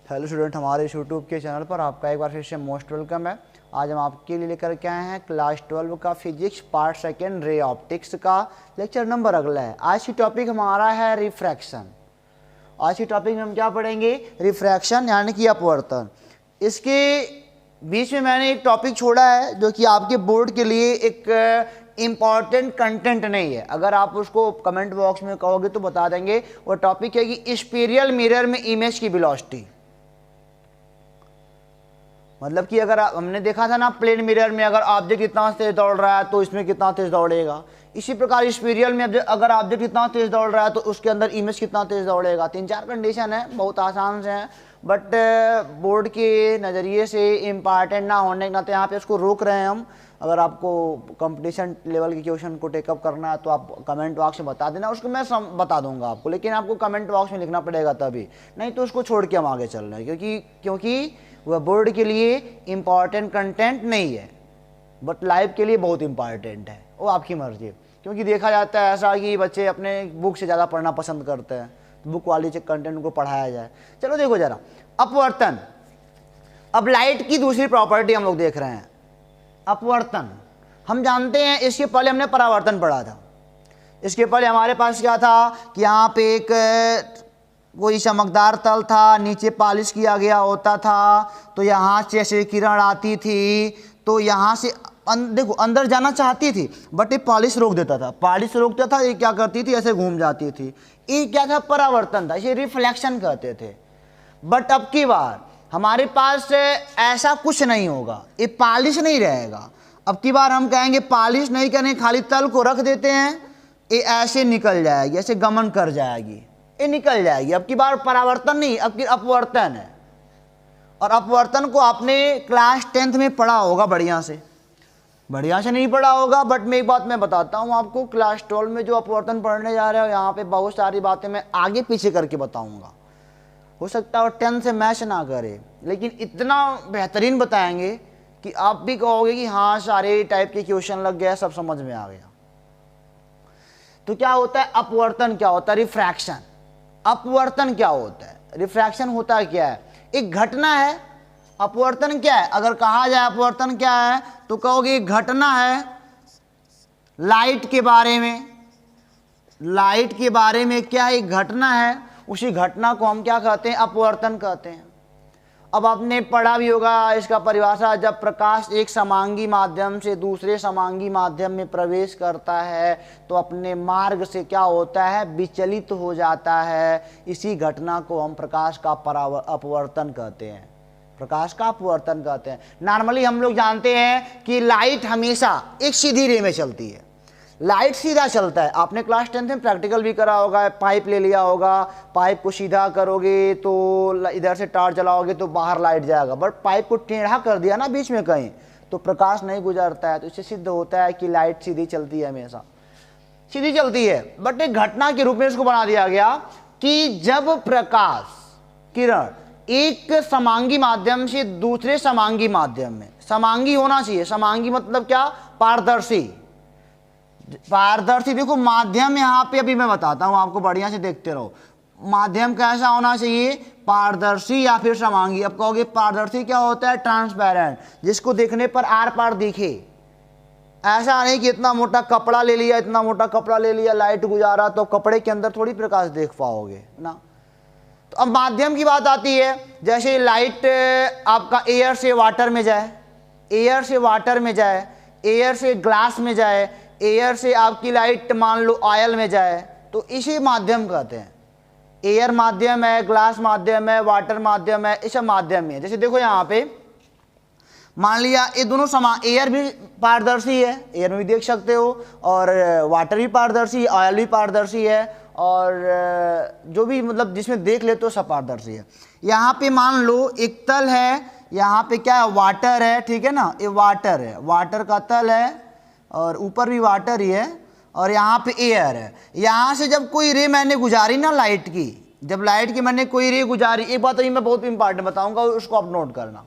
Hello student, हमारे इस YouTube के चैनल पर आपका एक बार फिर से मोस्ट वेलकम है। आज हम आपके लिए लेकर के आए हैं क्लास 12 का physics part second ray optics का लेक्चर नंबर अगला है। आज की टॉपिक हमारा है रिफ्रैक्शन। आज की टॉपिक में हम क्या पढ़ेंगे? रिफ्रैक्शन यानी कि अपवर्तन। इसके बीच में मैंने एक टॉपिक छोड़ा है जो कि आपके बोर्ड के लिए एक इम्पॉर्टेंट कंटेंट नहीं है। अगर आप उसको कमेंट बॉक्स में कहोगे तो बता देंगे। वो टॉपिक है कि स्फीरिकल मिरर में इमेज की वेलोसिटी। मतलब कि अगर हमने देखा था ना प्लेन मिरर में अगर ऑब्जेक्ट इतना तेज दौड़ रहा है तो इसमें कितना तेज दौड़ेगा। इसी प्रकार स्फीरिकल में अगर ऑब्जेक्ट इतना तेज दौड़ रहा है तो उसके अंदर इमेज कितना तेज दौड़ेगा। 3-4 कंडीशन है, बहुत आसान से हैं, बट बोर्ड के नज़रिए से इम्पॉर्टेंट ना होने के नाते यहाँ पे उसको रोक रहे हैं हम। अगर आपको कंपटीशन लेवल के क्वेश्चन को टेकअप करना है तो आप कमेंट बॉक्स में बता देना, उसको मैं बता दूंगा आपको, लेकिन आपको कमेंट बॉक्स में लिखना पड़ेगा तभी, नहीं तो उसको छोड़ के हम आगे चल रहे हैं क्योंकि वह बोर्ड के लिए इम्पॉर्टेंट कंटेंट नहीं है, बट लाइव के लिए बहुत इम्पॉर्टेंट है। वो आपकी मर्जी है, क्योंकि देखा जाता है ऐसा कि बच्चे अपने बुक से ज़्यादा पढ़ना पसंद करते हैं, तो बुक वाली कंटेंट को पढ़ाया जाए। चलो देखो जरा, अपवर्तन। अब लाइट की दूसरी प्रॉपर्टी हम लोग देख रहे हैं, अपवर्तन। हम जानते हैं, इसके पहले हमने परावर्तन पढ़ा था। इसके पहले हमारे पास क्या था कि यहाँ पे एक कोई चमकदार तल था, नीचे पॉलिश किया गया होता था, तो यहाँ से ऐसे किरण आती थी, तो यहाँ से देखो अंदर जाना चाहती थी बट ये पॉलिश रोक देता था। पॉलिश रोकता था, ये क्या करती थी, ऐसे घूम जाती थी। ये क्या था? परावर्तन था, इसे रिफ्लेक्शन कहते थे। बट अब की बार हमारे पास ऐसा कुछ नहीं होगा, ये पॉलिश नहीं रहेगा। अब की बार हम कहेंगे पॉलिश नहीं करें, खाली तल को रख देते हैं, ये ऐसे निकल जाएगी, ऐसे गमन कर जाएगी, ये निकल जाएगी। अब की बार परावर्तन नहीं, अब की अपवर्तन है। और अपवर्तन को आपने क्लास 10th में पढ़ा होगा, बढ़िया से नहीं पढ़ा होगा, बट मैं एक बात मैं बताता हूँ आपको, क्लास 12 में जो अपवर्तन पढ़ने जा रहे हो यहाँ पे बहुत सारी बातें मैं आगे पीछे करके बताऊँगा। हो सकता है और 10 से मैच ना करे, लेकिन इतना बेहतरीन बताएंगे कि आप भी कहोगे कि हाँ सारे टाइप के क्वेश्चन लग गया, सब समझ में आ गया। तो क्या होता है अपवर्तन? क्या होता है रिफ्रैक्शन? अपवर्तन क्या होता है? रिफ्रैक्शन होता क्या है? एक घटना है। अपवर्तन क्या है? अगर कहा जाए अपवर्तन क्या है तो कहोगे एक घटना है लाइट के बारे में। लाइट के बारे में क्या एक घटना है, उसी घटना को हम क्या कहते हैं? अपवर्तन कहते हैं। अब आपने पढ़ा भी होगा इसका परिभाषा, जब प्रकाश एक समांगी माध्यम से दूसरे समांगी माध्यम में प्रवेश करता है तो अपने मार्ग से क्या होता है? विचलित हो जाता है। इसी घटना को हम प्रकाश का अपवर्तन कहते हैं। प्रकाश का अपवर्तन कहते हैं। नॉर्मली हम लोग जानते हैं कि लाइट हमेशा एक सीधी रे में चलती है, लाइट सीधा चलता है। आपने क्लास 10th में प्रैक्टिकल भी करा होगा, पाइप ले लिया होगा, पाइप को सीधा करोगे तो इधर से टार्च जलाओगे तो बाहर लाइट जाएगा, बट पाइप को टेढ़ा कर दिया ना बीच में कहीं तो प्रकाश नहीं गुजरता है। तो इससे सिद्ध होता है कि लाइट सीधी चलती है, हमेशा सीधी चलती है। बट एक घटना के रूप में इसको बना दिया गया कि जब प्रकाश किरण एक समांगी माध्यम से दूसरे समांगी माध्यम में, समांगी होना चाहिए, समांगी मतलब क्या? पारदर्शी। पारदर्शी देखो माध्यम यहाँ पे अभी मैं बताता हूँ आपको, बढ़िया से देखते रहो। माध्यम कैसा होना चाहिए? पारदर्शी या फिर समांगी। अब कहोगे पारदर्शी क्या होता है? ट्रांसपेरेंट, जिसको देखने पर आर पार दिखे। ऐसा नहीं कि इतना मोटा कपड़ा ले लिया, इतना मोटा कपड़ा ले लिया, लाइट गुजारा तो कपड़े के अंदर थोड़ी प्रकाश देख पाओगे ना। तो अब माध्यम की बात आती है, जैसे लाइट आपका एयर से वाटर में जाए, एयर से वाटर में जाए, एयर से ग्लास में जाए, एयर से आपकी लाइट मान लो ऑयल में जाए, तो इसी माध्यम कहते हैं। एयर माध्यम है, ग्लास माध्यम है, वाटर माध्यम है, ये सब माध्यम है। जैसे देखो यहाँ पे मान लिया ये दोनों एयर भी पारदर्शी है, एयर में भी देख सकते हो, और वाटर भी पारदर्शी, ऑयल भी पारदर्शी है, और जो भी मतलब जिसमें देख ले तो सब पारदर्शी है। यहाँ पे मान लो एक तल है, यहाँ पे क्या है? वाटर है, ठीक है ना, ये वाटर है, वाटर का तल है, और ऊपर भी वाटर ही है, और यहाँ पे एयर है। यहाँ से जब कोई रे मैंने गुजारी ना लाइट की, जब लाइट की मैंने कोई रे गुजारी, एक बात तो मैं बहुत इंपॉर्टेंट बताऊंगा, उसको आप नोट करना।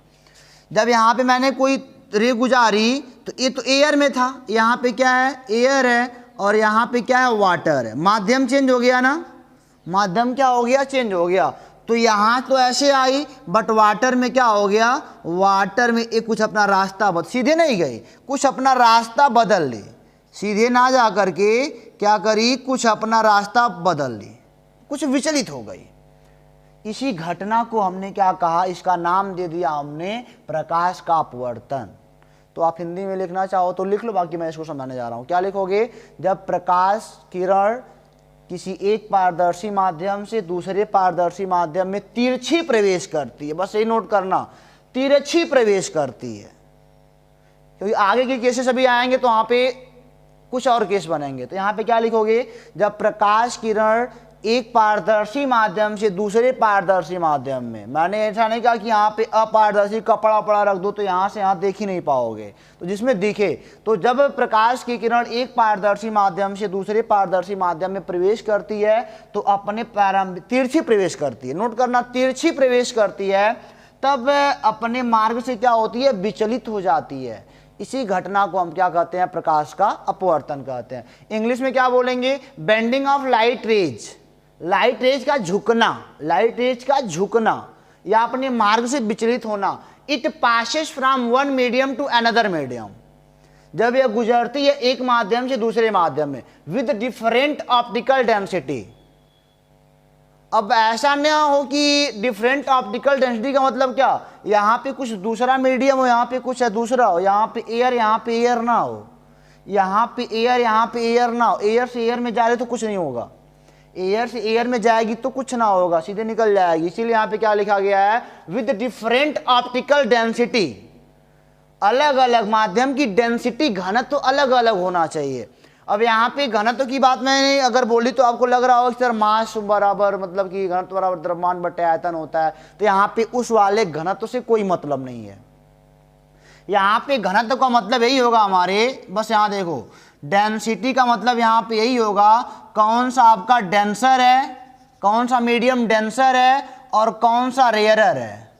जब यहाँ पे मैंने कोई रे गुजारी तो ये तो एयर में था, यहाँ पे क्या है? एयर है, और यहाँ पे क्या है? वाटर है। माध्यम चेंज हो गया ना, माध्यम क्या हो गया? चेंज हो गया। तो यहाँ तो ऐसे आई, बट वाटर में क्या हो गया, वाटर में एक कुछ अपना रास्ता सीधे नहीं गई, कुछ अपना रास्ता बदल ली, सीधे ना जा करके क्या करी, कुछ अपना रास्ता बदल ली, कुछ विचलित हो गई। इसी घटना को हमने क्या कहा, इसका नाम दे दिया हमने प्रकाश का अपवर्तन। तो आप हिंदी में लिखना चाहो तो लिख लो, बाकी मैं इसको समझाने जा रहा हूं। क्या लिखोगे, जब प्रकाश किरण किसी एक पारदर्शी माध्यम से दूसरे पारदर्शी माध्यम में तिरछी प्रवेश करती है, बस यही नोट करना, तिरछी प्रवेश करती है, क्योंकि आगे के केसेस अभी आएंगे तो वहां पे कुछ और केस बनेंगे। तो यहाँ पे क्या लिखोगे, जब प्रकाश किरण एक पारदर्शी माध्यम से दूसरे पारदर्शी माध्यम में, मैंने ऐसा नहीं कहा कि यहाँ पे अपारदर्शी कपड़ा वपड़ा रख दो तो यहाँ से यहाँ देख ही नहीं पाओगे, तो जिसमें दिखे। तो जब प्रकाश की किरण एक पारदर्शी माध्यम से दूसरे पारदर्शी माध्यम में प्रवेश करती है तो अपने प्रारंभिक तिरछी प्रवेश करती है, नोट करना, तिरछी प्रवेश करती है, तब अपने मार्ग से क्या होती है, विचलित हो जाती है। इसी घटना को हम क्या कहते हैं, प्रकाश का अपवर्तन कहते हैं। इंग्लिश में क्या बोलेंगे, bending of light raise, light rays का झुकना, लाइट रेज का झुकना या अपने मार्ग से विचलित होना। It passes from one medium to another medium, जब यह गुजरती है एक माध्यम से दूसरे माध्यम में, विद डिफरेंट ऑप्टिकल डेंसिटी। अब ऐसा ना हो कि डिफरेंट ऑप्टिकल डेंसिटी का मतलब क्या, यहाँ पे कुछ दूसरा मीडियम हो, यहाँ पे कुछ है दूसरा हो, यहाँ पे एयर, यहाँ पे एयर ना हो, यहाँ पे एयर, यहाँ पे एयर ना हो। एयर से एयर में जा रहे तो कुछ नहीं होगा, एयर से एयर में जाएगी तो कुछ ना होगा, सीधे निकल जाएगी। इसीलिए यहाँ पे क्या लिखा गया है, विद डिफरेंट ऑप्टिकल डेंसिटी, अलग अलग माध्यम की डेंसिटी, घनत्व तो अलग अलग होना चाहिए। अब यहाँ पे घनत्व की बात मैंने अगर बोली तो आपको लग रहा होगा कि सर मास बराबर, मतलब कि घनत्व बराबर द्रव्यमान बटे आयतन होता है, तो यहाँ पे उस वाले घनत्व से कोई मतलब नहीं है। यहाँ पे घनत्व का मतलब यही होगा हमारे, बस यहाँ देखो, डेंसिटी का मतलब यहाँ पे यही होगा, कौन सा आपका डेंसर है, कौन सा मीडियम डेंसर है और कौन सा रेयरर है।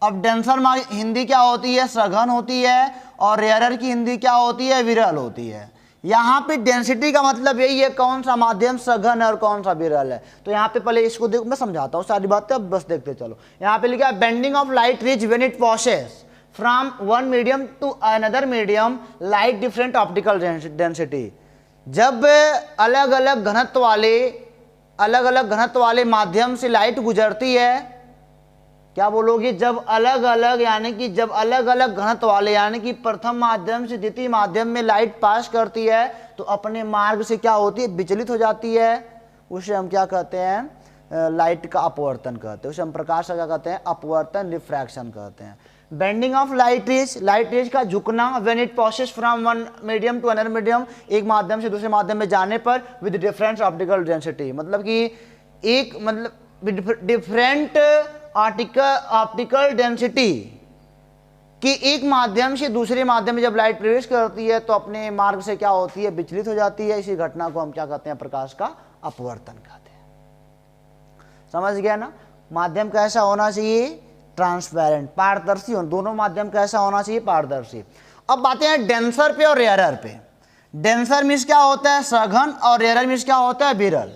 अब डेंसर में हिंदी क्या होती है, सघन होती है, और रेयरर की हिंदी क्या होती है, विरल होती है। यहाँ पे डेंसिटी का मतलब यही है, कौन सा माध्यम सघन है और कौन सा विरल है। तो यहाँ पे पहले इसको देखो, मैं समझाता हूँ सारी बातें, अब बस देखते चलो। यहाँ पे लिखा है, bending of light rays when it passes from one medium to another medium, light different optical density. जब अलग अलग घनत्व वाले माध्यम से लाइट गुजरती है, क्या बोलोगे, जब अलग अलग, यानी कि जब अलग अलग घनत्व वाले, यानी कि प्रथम माध्यम से द्वितीय माध्यम में लाइट पास करती है तो अपने मार्ग से क्या होती है, विचलित हो जाती है। उसे हम क्या कहते हैं, लाइट का अपवर्तन कहते हैं, उसे हम प्रकाश का क्या कहते हैं, अपवर्तन, रिफ्रैक्शन कहते हैं। बेंडिंग ऑफ लाइट रेज का झुकना, when it passes from one medium to another medium, एक माध्यम से दूसरे माध्यम में जाने पर, विद डिफरेंट ऑप्टिकल डेंसिटी, मतलब कि एक, मतलब डिफरेंट ऑप्टिकल डेंसिटी कि एक माध्यम से दूसरे माध्यम में जब लाइट प्रवेश करती है तो अपने मार्ग से क्या होती है, विचलित हो जाती है। इसी घटना को हम क्या कहते हैं, प्रकाश का अपवर्तन कहते हैं। समझ गया ना। माध्यम कैसा होना चाहिए, ट्रांसपेरेंट, पारदर्शी हो, दोनों माध्यम कैसा होना चाहिए, पारदर्शी। अब बातें हैं डेंसर पे और रेयरर पे। डेंसर मीन्स क्या होता है, सघन, और रेयरर मीन्स क्या होता है, विरल।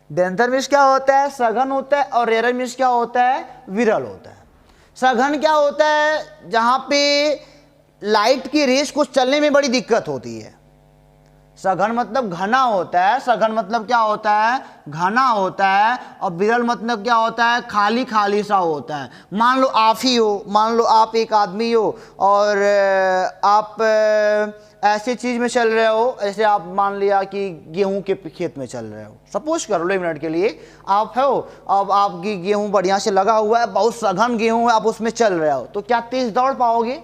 डेंसर मीन्स क्या होता है, सघन होता है, और रेयरर मीन्स क्या होता है, विरल होता है। सघन क्या होता है, जहां पे लाइट की रेस को चलने में बड़ी दिक्कत होती है। सघन मतलब घना होता है, सघन मतलब क्या होता है, घना होता है, और विरल मतलब क्या होता है, खाली खाली सा होता है। मान लो आप ही हो, मान लो आप एक आदमी हो और आप ऐसी चीज़ में चल रहे हो, ऐसे आप मान लिया कि गेहूं के खेत में चल रहे हो, सपोज कर लो 1 मिनट के लिए आप हो, अब आपकी गेहूं बढ़िया से लगा हुआ है, बहुत सघन गेहूं है, आप उसमें चल रहे हो, तो क्या तेज दौड़ पाओगे,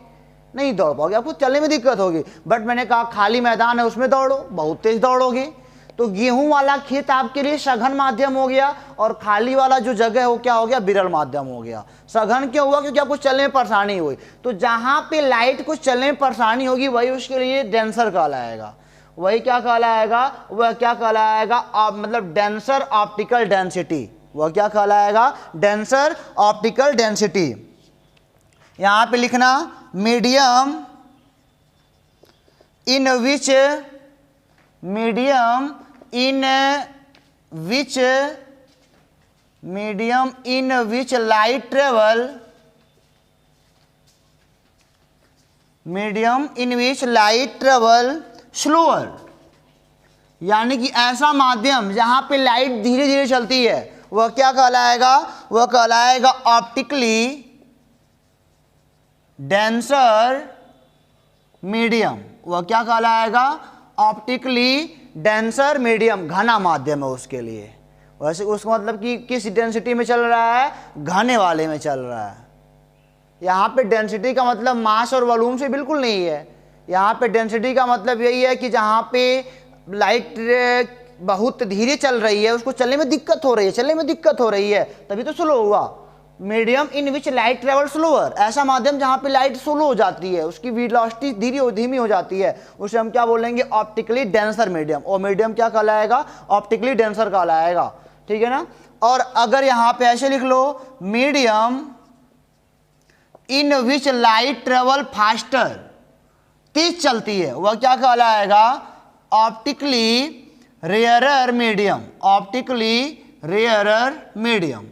नहीं दौड़ पाओगे, आपको चलने में दिक्कत होगी। बट मैंने कहा खाली मैदान है उसमें दौड़ो, बहुत तेज दौड़ोगे। तो गेहूं वाला खेत आपके लिए सघन माध्यम हो गया, और खाली वाला जो जगह है वो क्या हो गया, विरल माध्यम हो गया। सघन क्यों हुआ, क्योंकि आपको चलने में परेशानी हुई। तो जहां पे लाइट को चलने में परेशानी होगी वही उसके लिए डेंसर कहलाएगा। वही क्या कहलाएगा, वह क्या कहलाएगा, मतलब डेंसर ऑप्टिकल डेंसिटी। वह क्या कहलाएगा, डेंसर ऑप्टिकल डेंसिटी। यहां पे लिखना, medium in which medium in which light travel, medium in which light travel slower, यानी कि ऐसा माध्यम जहां पे लाइट धीरे धीरे चलती है वह क्या कहलाएगा, वह कहलाएगा ऑप्टिकली डेंसर मीडियम। वह क्या कहलाएगा, ऑप्टिकली डेंसर मीडियम, घना माध्यम है उसके लिए। वैसे उसका मतलब कि किस डेंसिटी में चल रहा है, घने वाले में चल रहा है। यहाँ पे डेंसिटी का मतलब मास और वॉल्यूम से बिल्कुल नहीं है। यहाँ पे डेंसिटी का मतलब यही है कि जहाँ पे लाइट बहुत धीरे चल रही है, उसको चलने में दिक्कत हो रही है, चलने में दिक्कत हो रही है, तभी तो स्लो हुआ। Medium in which light travel slower, ऐसा माध्यम जहाँ पे लाइट स्लो हो जाती है, उसकी वेलोसिटी धीमी हो जाती है, उसे हम क्या बोलेंगे, ऑप्टिकली डेंसर मीडियम। और मीडियम क्या कहलाएगा, ऑप्टिकली डेंसर कहलाएगा, ठीक है ना। और अगर यहाँ पे ऐसे लिख लो, medium in which light travel faster, तेज चलती है, वह क्या कहलाएगा, optically rarer medium, optically rarer medium.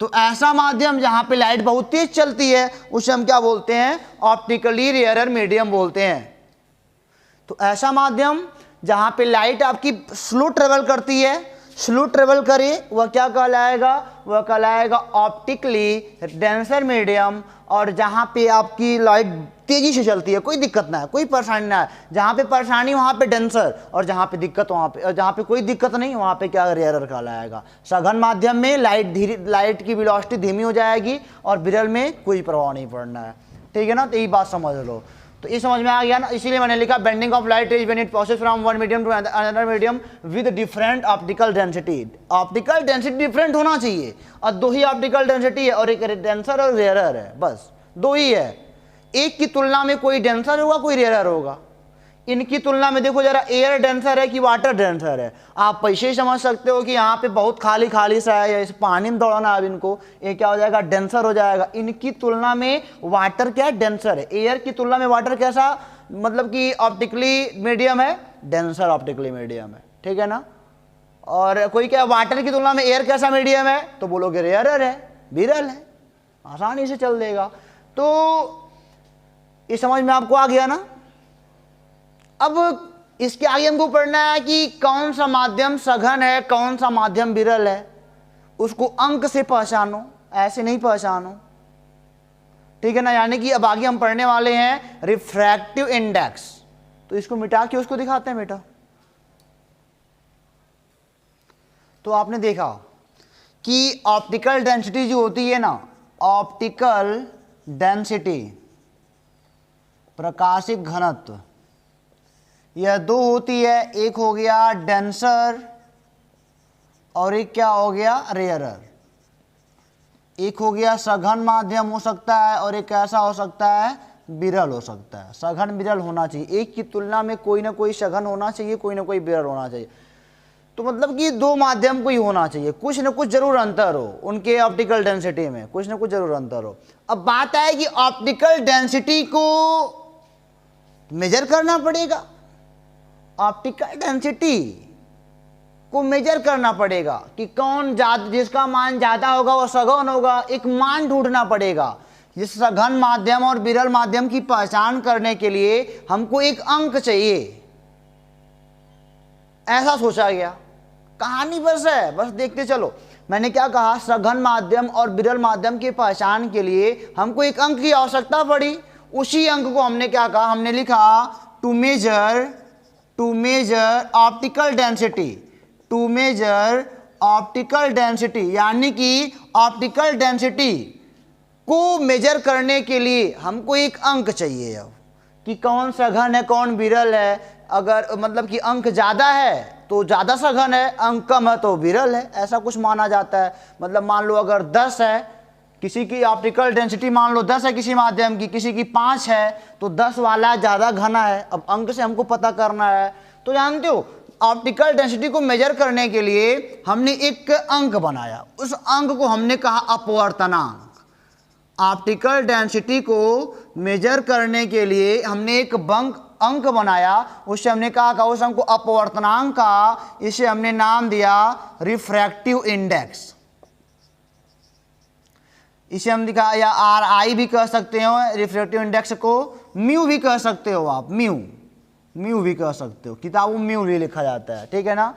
तो ऐसा माध्यम जहां पे लाइट बहुत तेज चलती है उसे हम क्या बोलते हैं, ऑप्टिकली रेयरर मीडियम बोलते हैं। तो ऐसा माध्यम जहां पे लाइट आपकी स्लो ट्रेवल करती है, स्लो ट्रेवल करे, वह क्या कहलाएगा, वह कहलाएगा ऑप्टिकली डेंसर मीडियम। और जहां पे आपकी लाइट तेजी से चलती है, कोई दिक्कत ना है, कोई परेशानी ना है, जहां पे परेशानी वहां पे डेंसर, और जहां पे दिक्कत वहां पे, जहां पे कोई दिक्कत नहीं वहां पे क्या, रेयरर कहलाएगा। सघन माध्यम में लाइट की वेलोसिटी धीमी हो जाएगी और विरल में कोई प्रभाव नहीं पड़ना है, ठीक है ना। तो यही बात समझ लो। तो ये समझ में आ गया ना, इसीलिए मैंने लिखा bending of light rays when it passes from one medium to another medium with different optical density. Optical density different होना चाहिए, और दो ही ऑप्टिकल डेंसिटी है, और एक डेंसर और रेयरर है, बस दो ही है। एक की तुलना में कोई डेंसर होगा, कोई रेयरर होगा। इनकी तुलना में देखो जरा, एयर डेंसर है कि वाटर डेंसर है। आप पैसे ही समझ सकते हो कि यहाँ पे बहुत खाली खाली सा है, या इस पानी में दौड़ना अब इनको, ये क्या हो जाएगा, डेंसर हो जाएगा। इनकी तुलना में वाटर क्या है, डेंसर है। एयर की तुलना में वाटर कैसा, मतलब कि ऑप्टिकली मीडियम है, डेंसर ऑप्टिकली मीडियम है, ठीक है ना। और कोई क्या, वाटर की तुलना में एयर कैसा मीडियम है, तो बोलोगे रेयरर है, विरल है, आसानी से चल देगा। तो ये समझ में आपको आ गया ना। अब इसके आगे हमको पढ़ना है कि कौन सा माध्यम सघन है, कौन सा माध्यम विरल है, उसको अंक से पहचानो, ऐसे नहीं पहचानो, ठीक है ना। यानी कि अब आगे हम पढ़ने वाले हैं रिफ्रैक्टिव इंडेक्स। तो इसको मिटा के उसको दिखाते हैं बेटा। तो आपने देखा कि ऑप्टिकल डेंसिटी जो होती है ना, ऑप्टिकल डेंसिटी, प्रकाशिक घनत्व, यह दो होती है। एक हो गया डेंसर और एक क्या हो गया, रेयरर। एक हो गया सघन माध्यम हो सकता है, और एक ऐसा हो सकता है विरल हो सकता है। सघन विरल होना चाहिए, एक की तुलना में कोई ना कोई सघन होना चाहिए, कोई ना कोई विरल होना चाहिए। तो मतलब कि दो माध्यम को ही होना चाहिए, कुछ ना कुछ जरूर अंतर हो उनके ऑप्टिकल डेंसिटी में, कुछ ना कुछ जरूर अंतर हो। अब बात है कि ऑप्टिकल डेंसिटी को मेजर करना पड़ेगा, ऑप्टिकल डेंसिटी को मेजर करना पड़ेगा कि कौन ज्यादा, जिसका मान ज्यादा होगा वो सघन होगा। एक मान ढूंढना पड़ेगा। जिस सघन माध्यम और विरल माध्यम की पहचान करने के लिए हमको एक अंक चाहिए, ऐसा सोचा गया। कहानी बस है, बस देखते चलो। मैंने क्या कहा, सघन माध्यम और विरल माध्यम की पहचान के लिए हमको एक अंक की आवश्यकता पड़ी। उसी अंक को हमने क्या कहा, हमने लिखा two major optical density, two major optical density, यानी कि ऑप्टिकल डेंसिटी को मेजर करने के लिए हमको एक अंक चाहिए। अब कि कौन सघन है, कौन विरल है। अगर मतलब कि अंक ज़्यादा है तो ज़्यादा सघन है, अंक कम है तो विरल है, ऐसा कुछ माना जाता है। मतलब मान लो अगर 10 है, किसी की ऑप्टिकल डेंसिटी मान लो 10 है किसी माध्यम की, किसी की 5 है, तो 10 वाला ज़्यादा घना है। अब अंक से हमको पता करना है। तो जानते हो, ऑप्टिकल डेंसिटी को मेजर करने के लिए हमने एक अंक बनाया। उस अंक को हमने कहा अपवर्तनांक। ऑप्टिकल डेंसिटी को मेजर करने के लिए हमने एक अंक बनाया, उससे हमने कहा उस अंक को अपवर्तनांक का, इसे हमने नाम दिया रिफ्रैक्टिव इंडेक्स। इसे हम दिखा, या आर आई भी कह सकते हो, रिफ्रैक्टिव इंडेक्स को म्यू भी कह सकते हो आप, म्यू भी कह सकते हो, किताबों में म्यू भी लिखा जाता है, ठीक है ना।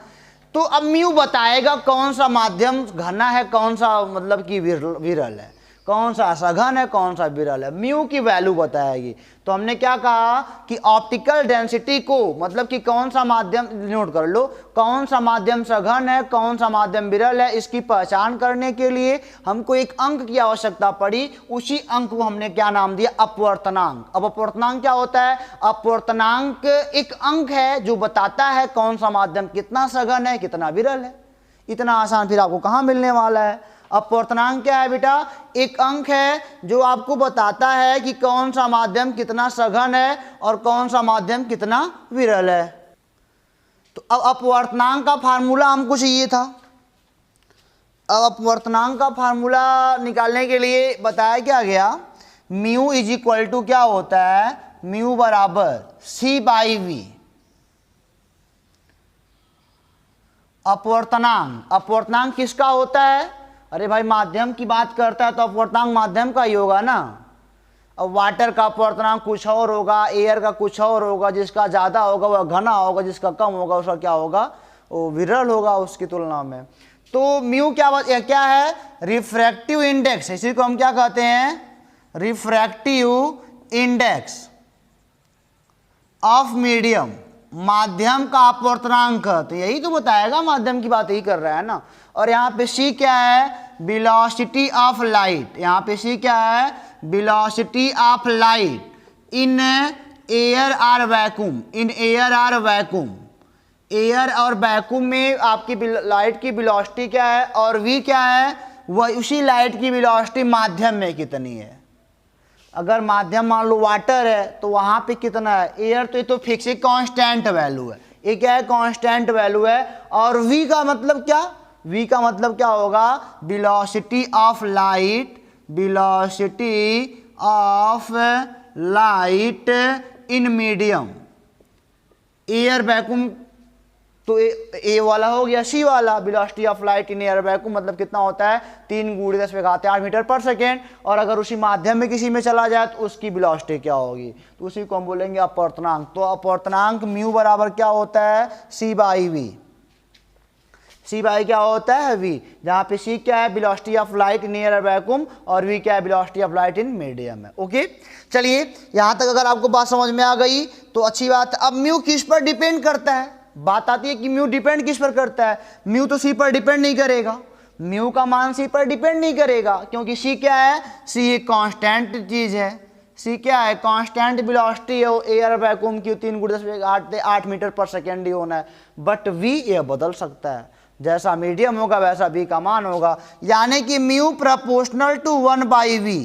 तो अब म्यू बताएगा कौन सा माध्यम घना है, कौन सा मतलब कि विरल है, कौन सा सघन है, कौन सा विरल है, म्यू की वैल्यू बताएगी। तो हमने क्या कहा कि ऑप्टिकल डेंसिटी को, मतलब कि कौन सा माध्यम, नोट कर लो, कौन सा माध्यम सघन है, कौन सा माध्यम विरल है, इसकी पहचान करने के लिए हमको एक अंक की आवश्यकता पड़ी। उसी अंक को हमने क्या नाम दिया, अपवर्तनांक। अब अपवर्तनांक क्या होता है, अपवर्तनांक एक अंक है जो बताता है कौन सा माध्यम कितना सघन है, कितना विरल है। इतना आसान फिर आपको कहाँ मिलने वाला है। अपवर्तनांक क्या है बेटा, एक अंक है जो आपको बताता है कि कौन सा माध्यम कितना सघन है और कौन सा माध्यम कितना विरल है। तो अब अपवर्तनांक का फार्मूला हमको चाहिए था। अब अपवर्तनांक का फार्मूला निकालने के लिए बताया क्या गया, म्यू इज इक्वल टू क्या होता है, म्यू बराबर C/V। अपवर्तनांक किसका होता है, अरे भाई माध्यम की बात करता है तो अपवर्तनांक माध्यम का ही होगा ना। अब वाटर का अपवर्तनांक कुछ और होगा, एयर का कुछ और होगा, जिसका ज़्यादा होगा वह घना होगा, जिसका कम होगा उसका क्या होगा, वो विरल होगा उसकी तुलना में। तो म्यू क्या है, रिफ्रैक्टिव इंडेक्स, इसी को हम क्या कहते हैं, रिफ्रैक्टिव इंडेक्स ऑफ मीडियम, माध्यम का अपवर्तनांक। तो यही तो बताएगा, माध्यम की बात यही कर रहा है ना। और यहाँ पे C क्या है, वेलोसिटी ऑफ लाइट, यहाँ पे C क्या है, velocity of light in air और वैक्यूम, इन एयर और वैक्यूम। एयर और वैक्यूम में आपकी लाइट की वेलोसिटी क्या है, और V क्या है, वह उसी लाइट की वेलोसिटी माध्यम में कितनी है। अगर माध्यम मान लो वाटर है तो वहाँ पे कितना है, एयर तो ये तो फिक्स है, कांस्टेंट वैल्यू है, ये क्या है, कांस्टेंट वैल्यू है। और V का मतलब क्या, V का मतलब क्या होगा, velocity of light, velocity of light in medium, air vacuum. तो ए वाला हो गया C वाला, velocity of light in air vacuum मतलब कितना होता है, 3 × 10⁸ मीटर पर सेकेंड। और अगर उसी माध्यम में किसी में चला जाए तो उसकी वेलोसिटी क्या होगी, तो उसी को हम बोलेंगे अपवर्तनांक। तो अपवर्तनांक म्यू बराबर क्या होता है, C/V। C/ क्या होता है, V, जहाँ पे C क्या है, velocity of light in air vacuum, और V क्या है, velocity of light in medium है। ओके, चलिए यहाँ तक अगर आपको बात समझ में आ गई तो अच्छी बात है। अब म्यू किस पर डिपेंड करता है, बात आती है कि म्यू डिपेंड किस पर करता है। म्यू तो C पर डिपेंड नहीं करेगा, म्यू का मान C पर डिपेंड नहीं करेगा, क्योंकि C क्या है, C एक कांस्टेंट चीज है। C क्या है, कांस्टेंट वेलोसिटी है एयर वैक्यूम की, 3 × 10⁸ मीटर पर सेकेंड ही होना है। बट V यह बदल सकता है, जैसा मीडियम होगा वैसा V का मान होगा, यानी कि mu proportional to 1/V,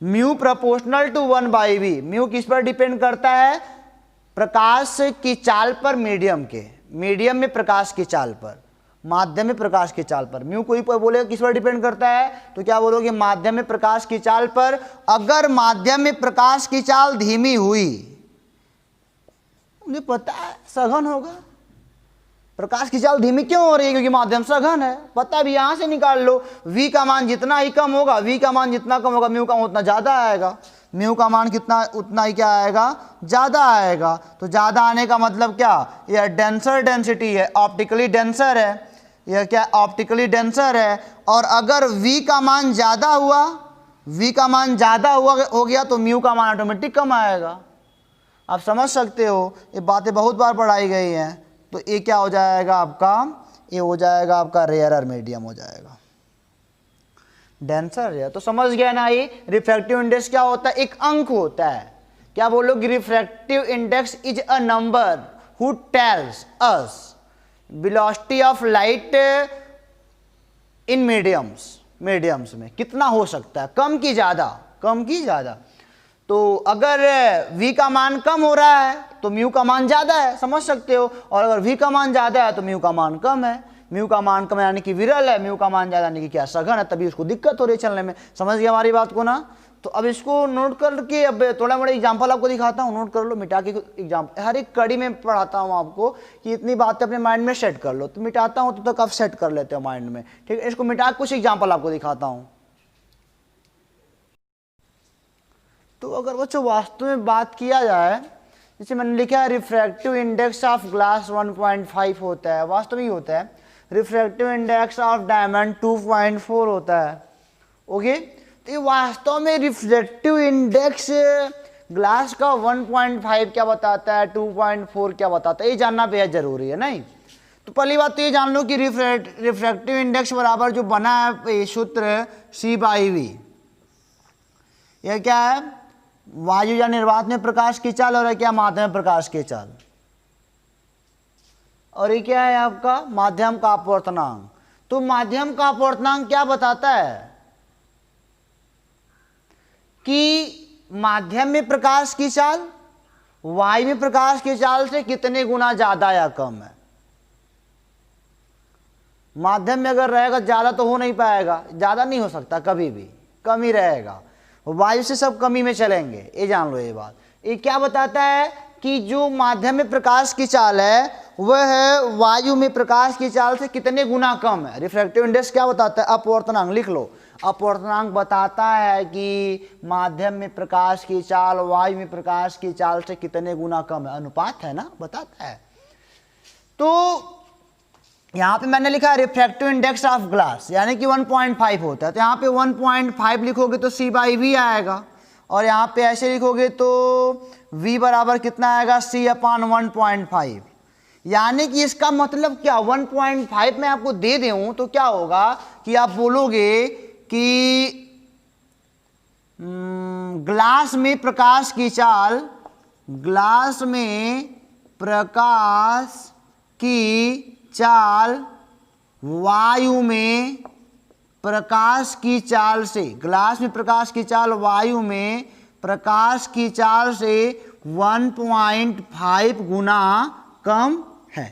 mu proportional to 1/V। Mu किस पर डिपेंड करता है, प्रकाश की चाल पर, मीडियम में प्रकाश की चाल पर, माध्यम में प्रकाश की चाल पर। म्यू कोई बोलेगा किस पर डिपेंड करता है, तो क्या बोलोगे, माध्यम में प्रकाश की चाल पर। अगर माध्यम में प्रकाश की चाल धीमी हुई, मुझे पता है सघन होगा, प्रकाश की चाल धीमी क्यों हो रही है, क्योंकि माध्यम सघन है, पता भी यहां से निकाल लो। V का मान जितना ही कम होगा, V का मान जितना कम होगा, म्यू का उतना ज्यादा आएगा, म्यू का मान कितना उतना ही क्या आएगा, ज्यादा आएगा। तो ज्यादा आने का मतलब क्या, यह डेंसर डेंसिटी है, ऑप्टिकली डेंसर है, यह क्या ऑप्टिकली डेंसर है। और अगर V का मान ज्यादा हुआ, V का मान ज्यादा हो गया तो म्यू का मान ऑटोमेटिक कम आएगा। आप समझ सकते हो, ये बातें बहुत बार पढ़ाई गई हैं। तो ये क्या हो जाएगा आपका, ये हो जाएगा आपका रेयरर मीडियम हो जाएगा, डेंसर है। तो समझ गया ना, ये रिफ्रैक्टिव इंडेक्स क्या होता है, एक अंक होता है। क्या बोलोगे, refractive index is a number who tells us velocity of light in mediums में कितना हो सकता है, कम की ज्यादा। तो अगर V का मान कम हो रहा है तो म्यू का मान ज्यादा है, समझ सकते हो। और अगर V का मान ज्यादा है तो म्यू का मान कम है, म्यू का मान कम यानी कि विरल है, म्यू का मान ज्यादा यानी कि क्या, सघन है, तभी उसको दिक्कत हो रही है चलने में। समझ गया हमारी बात को ना। तो अब इसको नोट करके अब थोड़ा मोड़ा एग्जाम्पल आपको दिखाता हूँ, नोट कर लो, मिटा के एग्जाम्पल। हर एक कड़ी में पढ़ाता हूँ आपको कि इतनी बातें अपने माइंड में सेट कर लो। तो मिटाता हूँ तो तक आप सेट कर लेते हो माइंड में, ठीक है। इसको मिटा कुछ एग्जाम्पल आपको दिखाता हूँ। तो अगर बच्चों वास्तव में बात किया जाए, जैसे मैंने लिखा है रिफ्रैक्टिव इंडेक्स ऑफ ग्लास 1.5 होता है, वास्तव में ही होता है। रिफ्रैक्टिव इंडेक्स ऑफ डायमंड 2.4 होता है। ओके, तो ये वास्तव में रिफ्लेक्टिव इंडेक्स ग्लास का 1.5 क्या बताता है, 2.4 क्या बताता है, ये जानना बेहद जरूरी है। नहीं तो पहली बात तो ये जान लो कि रिफ्रैक्टिव इंडेक्स बराबर जो बना है ये सूत्र C/V, यह क्या है, वायु या निर्वात में प्रकाश की चाल, और क्या माध्यम में प्रकाश की चाल, और ये क्या है आपका माध्यम का अपवर्तनांक। तो माध्यम का अपवर्तनांक क्या बताता है कि माध्यम में प्रकाश की चाल वायु में प्रकाश की चाल से कितने गुना ज्यादा या कम है। माध्यम में अगर रहेगा ज्यादा तो हो नहीं पाएगा, ज्यादा नहीं हो सकता, कभी भी कम ही रहेगा। वायु से सब कमी में चलेंगे, ये जान लो ये बात। ये क्या बताता है कि जो माध्यम में प्रकाश की चाल है वह वायु में प्रकाश की चाल से कितने गुना कम है। रिफ्रैक्टिव इंडेक्स क्या बताता है, अपवर्तनांक लिख लो। अपवर्तनांक बताता है कि माध्यम में प्रकाश की चाल वायु में प्रकाश की चाल से कितने गुना कम है, अनुपात है ना, बताता है। तो यहाँ पे मैंने लिखा है रिफ्रैक्टिव इंडेक्स ऑफ ग्लास यानी कि 1.5 होता है, तो यहाँ पे 1.5 लिखोगे तो C/V आएगा, और यहाँ पे ऐसे लिखोगे तो V बराबर कितना आएगा, C/1.5। यानी कि इसका मतलब क्या, 1.5 मैं आपको दे दूं तो क्या होगा कि आप बोलोगे कि ग्लास में प्रकाश की चाल, ग्लास में प्रकाश की चाल वायु में प्रकाश की चाल से, ग्लास में प्रकाश की चाल वायु में प्रकाश की चाल से 1.5 गुना कम है।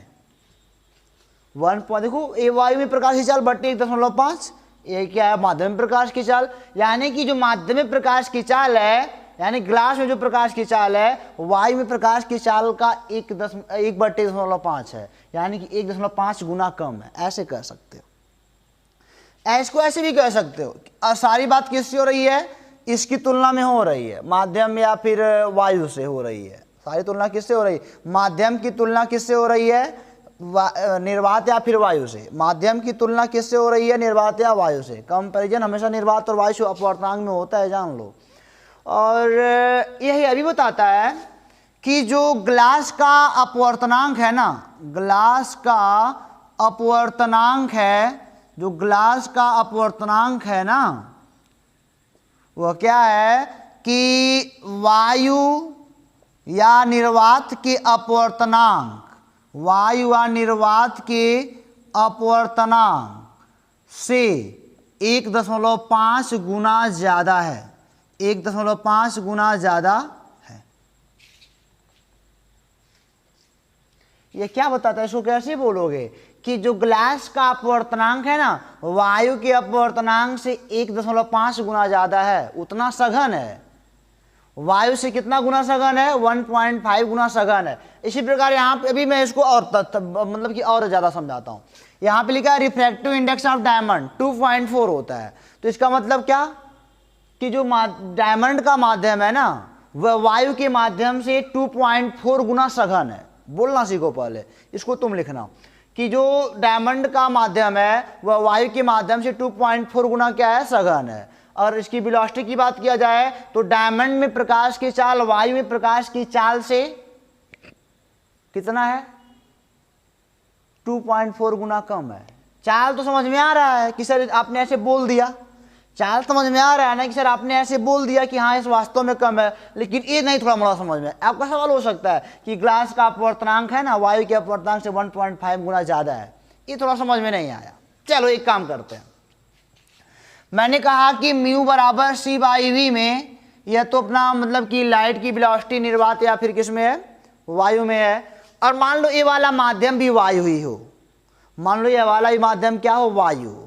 देखो ये वायु में प्रकाश की चाल बट्टे 1.5, ये क्या है माध्यम में प्रकाश की चाल। यानी कि जो माध्यम में प्रकाश की चाल है, यानी ग्लास में जो प्रकाश की चाल है वायु में प्रकाश की चाल का 1/1.5 है, यानी कि 1.5 गुना कम है। ऐसे कह सकते हो, इसको ऐसे भी कह सकते हो। सारी बात किससे हो रही है, इसकी तुलना में हो रही है, माध्यम या फिर वायु से हो रही है। सारी तुलना किससे हो रही है, माध्यम की तुलना किससे हो रही है, निर्वात या फिर वायु से। माध्यम की तुलना किससे हो रही है, निर्वात या वायु से। कंपैरिजन हमेशा निर्वात और वायु से अपवर्तनांक में होता है, जान लो। और यही अभी बताता है कि जो ग्लास का अपवर्तनांक है ना, ग्लास का अपवर्तनांक है, जो ग्लास का अपवर्तनांक है ना, वह क्या है कि वायु या निर्वात के अपवर्तनांक, वायु या निर्वात के अपवर्तनांक से 1.5 गुना ज्यादा है, 1.5 गुना ज्यादा है। ये क्या बताता है, इसको कैसे बोलोगे कि जो ग्लास का अपवर्तनांक है ना वायु के अपवर्तनांक से 1.5 गुना ज्यादा है, उतना सघन है। वायु से कितना गुना सघन है, 1.5 गुना सघन है। इसी प्रकार यहाँ पे भी मैं इसको और मतलब कि और ज्यादा समझाता हूँ। यहाँ पे लिखा है रिफ्रैक्टिव इंडेक्स ऑफ डायमंड 2.4 होता है, तो इसका मतलब क्या कि जो डायमंड का माध्यम है ना वह वायु के माध्यम से 2.4 गुना सघन है। बोलना सीखो पहले, इसको तुम लिखना कि जो डायमंड का माध्यम है वह वायु के माध्यम से 2.4 गुना क्या है, सघन है। और इसकी वेलोसिटी की बात किया जाए तो डायमंड में प्रकाश की चाल वायु में प्रकाश की चाल से कितना है, 2.4 गुना कम है। चाल तो समझ में आ रहा है कि सर आपने ऐसे बोल दिया, चाल समझ में आ रहा है ना कि सर आपने ऐसे बोल दिया कि हाँ इस वास्तव में कम है, लेकिन ये नहीं थोड़ा मोड़ा समझ में। आपका सवाल हो सकता है कि ग्लास का अपवर्तनांक है ना वायु के अपवर्तनांक से 1.5 गुना ज्यादा है, ये थोड़ा समझ में नहीं आया। चलो एक काम करते हैं, मैंने कहा कि म्यू बराबर C/V में, यह तो अपना मतलब कि लाइट की वेलोसिटी निर्वात या फिर किस में है, वायु में है। और मान लो ये वाला माध्यम भी वायु ही हो, मान लो ये वाला भी माध्यम क्या हो, वायु हो,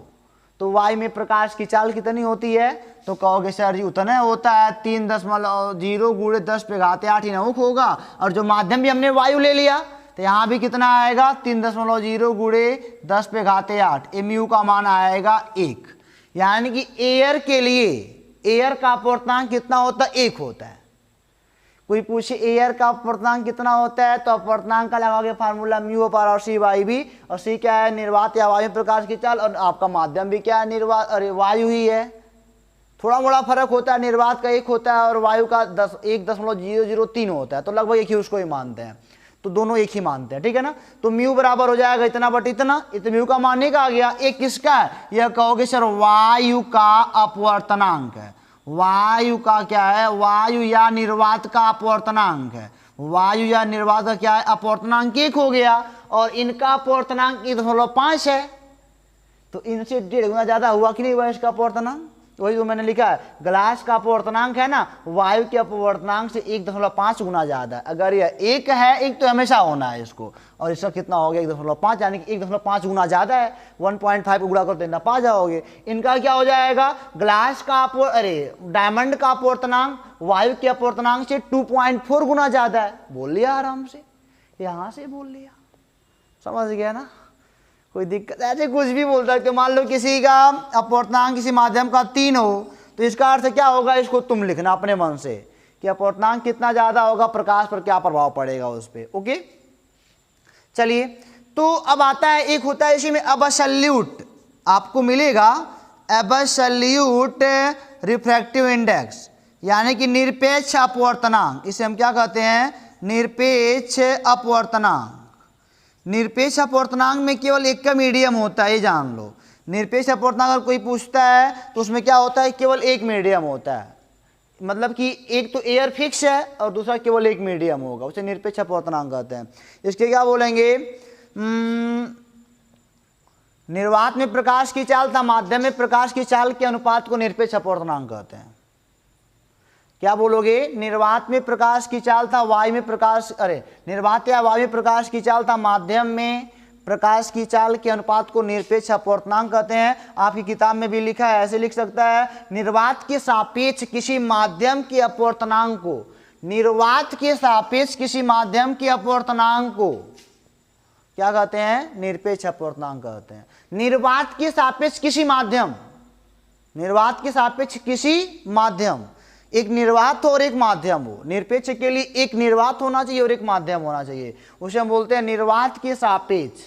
तो वायु में प्रकाश की चाल कितनी होती है, तो कहोगे सर जी उतना होता है 3.0 गुणे 10⁸ नौक होगा। और जो माध्यम भी हमने वायु ले लिया तो यहाँ भी कितना आएगा, 3.0 गुणे 10⁸ म्यू का मान आएगा 1। यानी कि एयर के लिए एयर का अपवर्तनांक कितना होता है? 1 होता है। कोई पूछे एयर का अपवर्तनांक कितना होता है, तो अपवर्तनांक का लगाओगे फार्मूला म्यू अपार और सी बाई बी, और सी क्या है? निर्वात या वायु प्रकाश की चाल, और आपका माध्यम भी क्या है? निर्वात, अरे वायु ही है। थोड़ा मोड़ा फर्क होता है, निर्वात का 1 होता है और वायु का 1.003 होता है, तो लगभग एक ही उसको ही मानते हैं, तो दोनों एक ही मानते हैं, ठीक है ना। तो म्यू बराबर हो जाएगा इतना बट इतना, म्यू का मान नहीं कहा गया, एक किसका है? यह कहोगे सर वायु का अपवर्तनांक है। वायु का क्या है? वायु या निर्वात का अपवर्तनांक है। वायु या निर्वात का क्या है? अपवर्तनांक 1 हो गया, और इनका अपवर्तनांक 1.5 है, तो इनसे 1.5 गुना ज्यादा हुआ कि नहीं हुआ इसका अपवर्तनांक? वही तो मैंने लिखा है, ग्लास का अपवर्तनांक है ना, वायु के अपवर्तनांक से 1.5 गुना ज्यादा है। अगर यह 1 है, 1 तो हमेशा होना है इसको, और इसका कितना हो गया? 1.5, यानी कि 1.5 गुना ज्यादा है। 1.5 को गुणा करते पा जाओगे। इनका क्या हो जाएगा? ग्लास का डायमंड का अपवर्तनांक वायु के अपवर्तनांक से 2.4 गुना ज्यादा है। बोल लिया आराम से, यहां से बोल लिया, समझ गया ना? कोई दिक्कत? ऐसे कुछ भी बोल सकते हो। मान लो किसी का अपवर्तनांक किसी माध्यम का 3 हो, तो इसका अर्थ क्या होगा? इसको तुम लिखना अपने मन से कि अपवर्तनांक कितना ज्यादा होगा, प्रकाश पर क्या प्रभाव पड़ेगा उस पर। ओके, चलिए, तो अब आता है, एक होता है इसी में एब्सोल्यूट, आपको मिलेगा एब्सोल्यूट रिफ्रैक्टिव इंडेक्स, यानी कि निरपेक्ष अपवर्तनांक। इसे हम क्या कहते हैं? निरपेक्ष अपवर्तनांक। निरपेक्ष अपवर्तनांक में केवल एक का मीडियम होता है, ये जान लो। निरपेक्ष अपवर्तनांक अगर कोई पूछता है तो उसमें क्या होता है? केवल एक मीडियम होता है, मतलब कि एक तो एयर फिक्स है और दूसरा केवल एक मीडियम होगा, उसे निरपेक्ष अपवर्तनांक कहते हैं। इसके क्या बोलेंगे? निर्वात में प्रकाश की चाल तथा माध्यम में प्रकाश की चाल के अनुपात को निरपेक्ष अपवर्तनांक कहते हैं। क्या बोलोगे? निर्वात में प्रकाश की चाल था वायु में प्रकाश, निर्वात या वायु में प्रकाश की चाल था माध्यम में प्रकाश की चाल के अनुपात को निरपेक्ष अपवर्तनांक कहते हैं। आपकी किताब में भी लिखा है, ऐसे लिख सकता है, निर्वात के सापेक्ष किसी माध्यम के अपवर्तनांक को, निर्वात के सापेक्ष किसी माध्यम के अपवर्तनांक को क्या कहते हैं? निरपेक्ष अपवर्तनांक कहते हैं। निर्वात के सापेक्ष किसी माध्यम, निर्वात के सापेक्ष किसी माध्यम, एक निर्वात हो और एक माध्यम हो। निरपेक्ष के लिए एक निर्वात होना चाहिए और एक माध्यम होना चाहिए, उसे हम बोलते हैं निर्वात के सापेक्ष।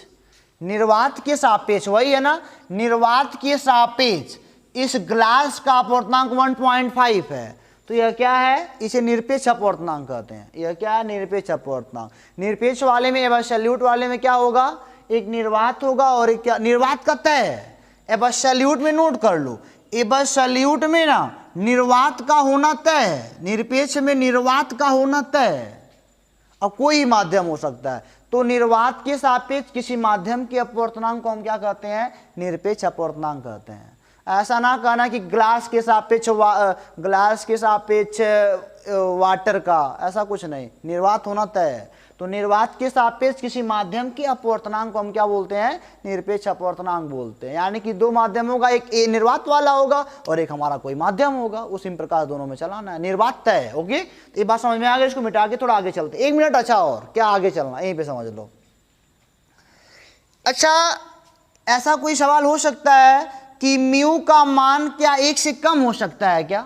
निर्वात के सापेक्ष वही है ना, निर्वात के सापेक्ष इस ग्लास का अपवर्तनांक 1.5 है, तो यह क्या है? इसे निरपेक्ष अपवर्तनांक कहते हैं। यह क्या है? निरपेक्ष अपवर्तनांक। निरपेक्ष वाले में, एब्सोल्यूट वाले में क्या होगा? एक निर्वात होगा और एक क्या? निर्वात का तय है। एब्सोल्यूट में नोट कर लो, एब्सोल्यूट में ना निर्वात का होना तय है, निरपेक्ष में निर्वात का होना तय है। अब कोई माध्यम हो सकता है, तो निर्वात के सापेक्ष किसी माध्यम के अपवर्तनांक को हम क्या कहते हैं? निरपेक्ष अपवर्तनांक कहते हैं। ऐसा ना कहना कि ग्लास के सापेक्ष वाटर का, ऐसा कुछ नहीं, निर्वात होना तय है। तो निर्वात के सापेक्ष किसी माध्यम के अपवर्तनांक को हम क्या बोलते हैं? निरपेक्ष अपवर्तनांक बोलते हैं। यानी कि दो माध्यम होगा, एक निर्वात वाला होगा और एक हमारा कोई माध्यम होगा, उसी प्रकार दोनों में चलाना है, निर्वात तय है। ओके, तो ये बात समझ में आ गई। इसको मिटा के थोड़ा आगे चलते, 1 मिनट। अच्छा, और क्या आगे चलना, यहीं पे समझ लो। अच्छा, ऐसा कोई सवाल हो सकता है कि म्यू का मान क्या 1 से कम हो सकता है क्या?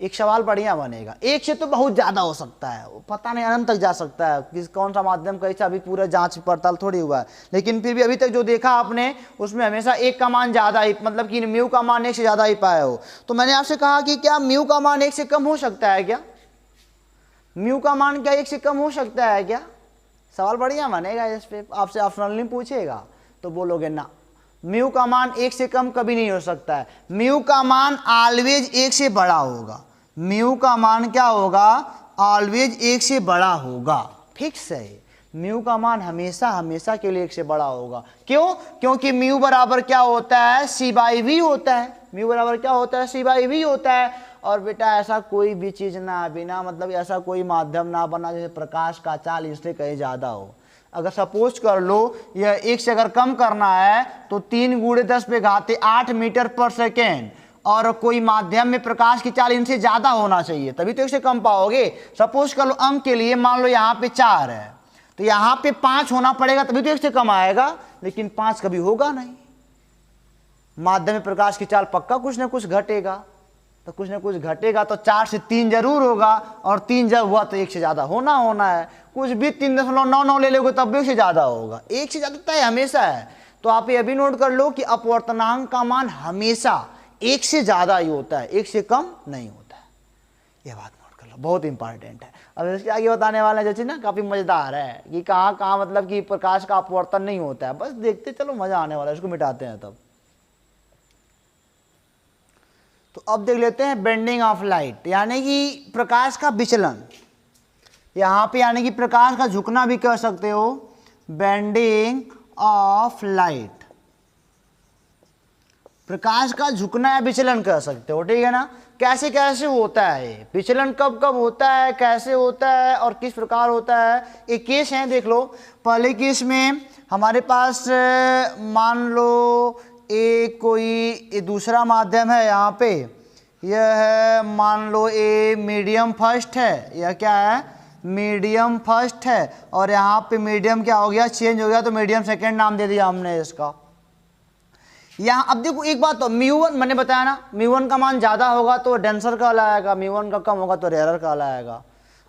एक सवाल बढ़िया बनेगा। 1 से तो बहुत ज्यादा हो सकता है, पता नहीं अनंत तक जा सकता है, किस कौन सा माध्यम कैसा, अभी पूरा जांच पड़ताल थोड़ी हुआ है, लेकिन फिर भी अभी तक जो देखा आपने उसमें हमेशा 1 का मान ज्यादा ही, मतलब कि म्यू का मान 1 से ज्यादा ही पाया हो। तो मैंने आपसे कहा कि क्या म्यू का मान 1 से कम हो सकता है क्या? म्यू का मान क्या 1 से कम हो सकता है क्या? सवाल बढ़िया बनेगा। इस पे आपसे ऑप्शनल नहीं पूछेगा तो बोलोगे ना, म्यू का मान 1 से कम कभी नहीं हो सकता है। म्यू का मान ऑलवेज 1 से बड़ा होगा। म्यू का मान क्या होगा? ऑलवेज 1 से बड़ा होगा, फिक्स है। म्यू का मान हमेशा हमेशा के लिए 1 से बड़ा होगा। क्यों? क्योंकि म्यू बराबर क्या होता है? C/V होता है। म्यू बराबर क्या होता है? C/V होता है। और बेटा ऐसा कोई भी चीज ना, बिना मतलब ऐसा कोई माध्यम ना बना जैसे प्रकाश का चाल इससे कहीं ज्यादा हो। अगर सपोज कर लो यह 1 से अगर कम करना है तो 3 × 10⁸ मीटर पर सेकेंड, और कोई माध्यम में प्रकाश की चाल इनसे ज्यादा होना चाहिए, तभी तो 1 से कम पाओगे। सपोज कर लो अंक के लिए, मान लो यहाँ पे 4 है तो यहाँ पे 5 होना पड़ेगा, तभी तो 1 से कम आएगा, लेकिन 5 कभी होगा नहीं। माध्यम में प्रकाश की चाल पक्का कुछ ना कुछ घटेगा, तो कुछ ना कुछ घटेगा, तो 4 से 3 जरूर होगा, और 3 जब हुआ तो 1 से ज़्यादा होना है। कुछ भी 3.99 ले लोगे तब भी 1 से ज़्यादा होगा, 1 से ज़्यादा तय हमेशा है। तो आप ये भी नोट कर लो कि अपवर्तनांक का मान हमेशा 1 से ज़्यादा ही होता है, 1 से कम नहीं होता है। यह बात नोट कर लो, बहुत इंपॉर्टेंट है। अब इसके आगे बताने वाला जो चीज़ ना काफ़ी मज़ेदार है कि कहाँ कहाँ मतलब कि प्रकाश का अपवर्तन नहीं होता है, बस देखते चलो, मज़ा आने वाला है, इसको मिटाते हैं तब। तो अब देख लेते हैं बेंडिंग ऑफ लाइट, यानी कि प्रकाश का विचलन। यहाँ पे यानी कि प्रकाश का झुकना भी कह सकते हो, बेंडिंग ऑफ लाइट, प्रकाश का झुकना या विचलन कह सकते हो, ठीक है ना। कैसे कैसे होता है विचलन, कब कब होता है, कैसे होता है और किस प्रकार होता है। एक केस है, देख लो। पहले केस में हमारे पास मान लो कोई दूसरा माध्यम है, यहाँ पे यह है, मान लो मीडियम फर्स्ट है, यह क्या है, मीडियम फर्स्ट है, और यहाँ पे मीडियम क्या हो गया, चेंज हो गया, तो मीडियम सेकेंड नाम दे दिया हमने इसका। यहाँ अब देखो एक बात, तो μ1 मैंने बताया ना, μ1 का मान ज़्यादा होगा तो डेंसर कहलाएगा, μ1 का कम होगा तो रेयरर कहलाएगा।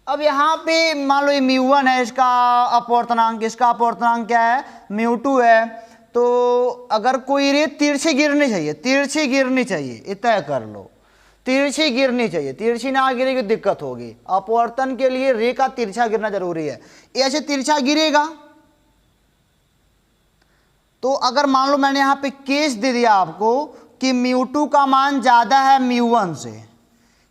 अब यहाँ पे मान लो ये μ1 है, इसका अपवर्तनांक, इसका अपवर्तनांक क्या है, μ2 है। तो अगर कोई रे तिरछी गिरनी चाहिए, तिरछी गिरनी चाहिए, ये तय कर लो, तिरछी गिरनी चाहिए, तिरछी ना गिरेगी दिक्कत होगी। अपवर्तन के लिए रे का तिरछा गिरना जरूरी है। ऐसे तिरछा गिरेगा तो अगर मान लो मैंने यहाँ पे केस दे दिया आपको कि μ2 का मान ज़्यादा है μ1 से,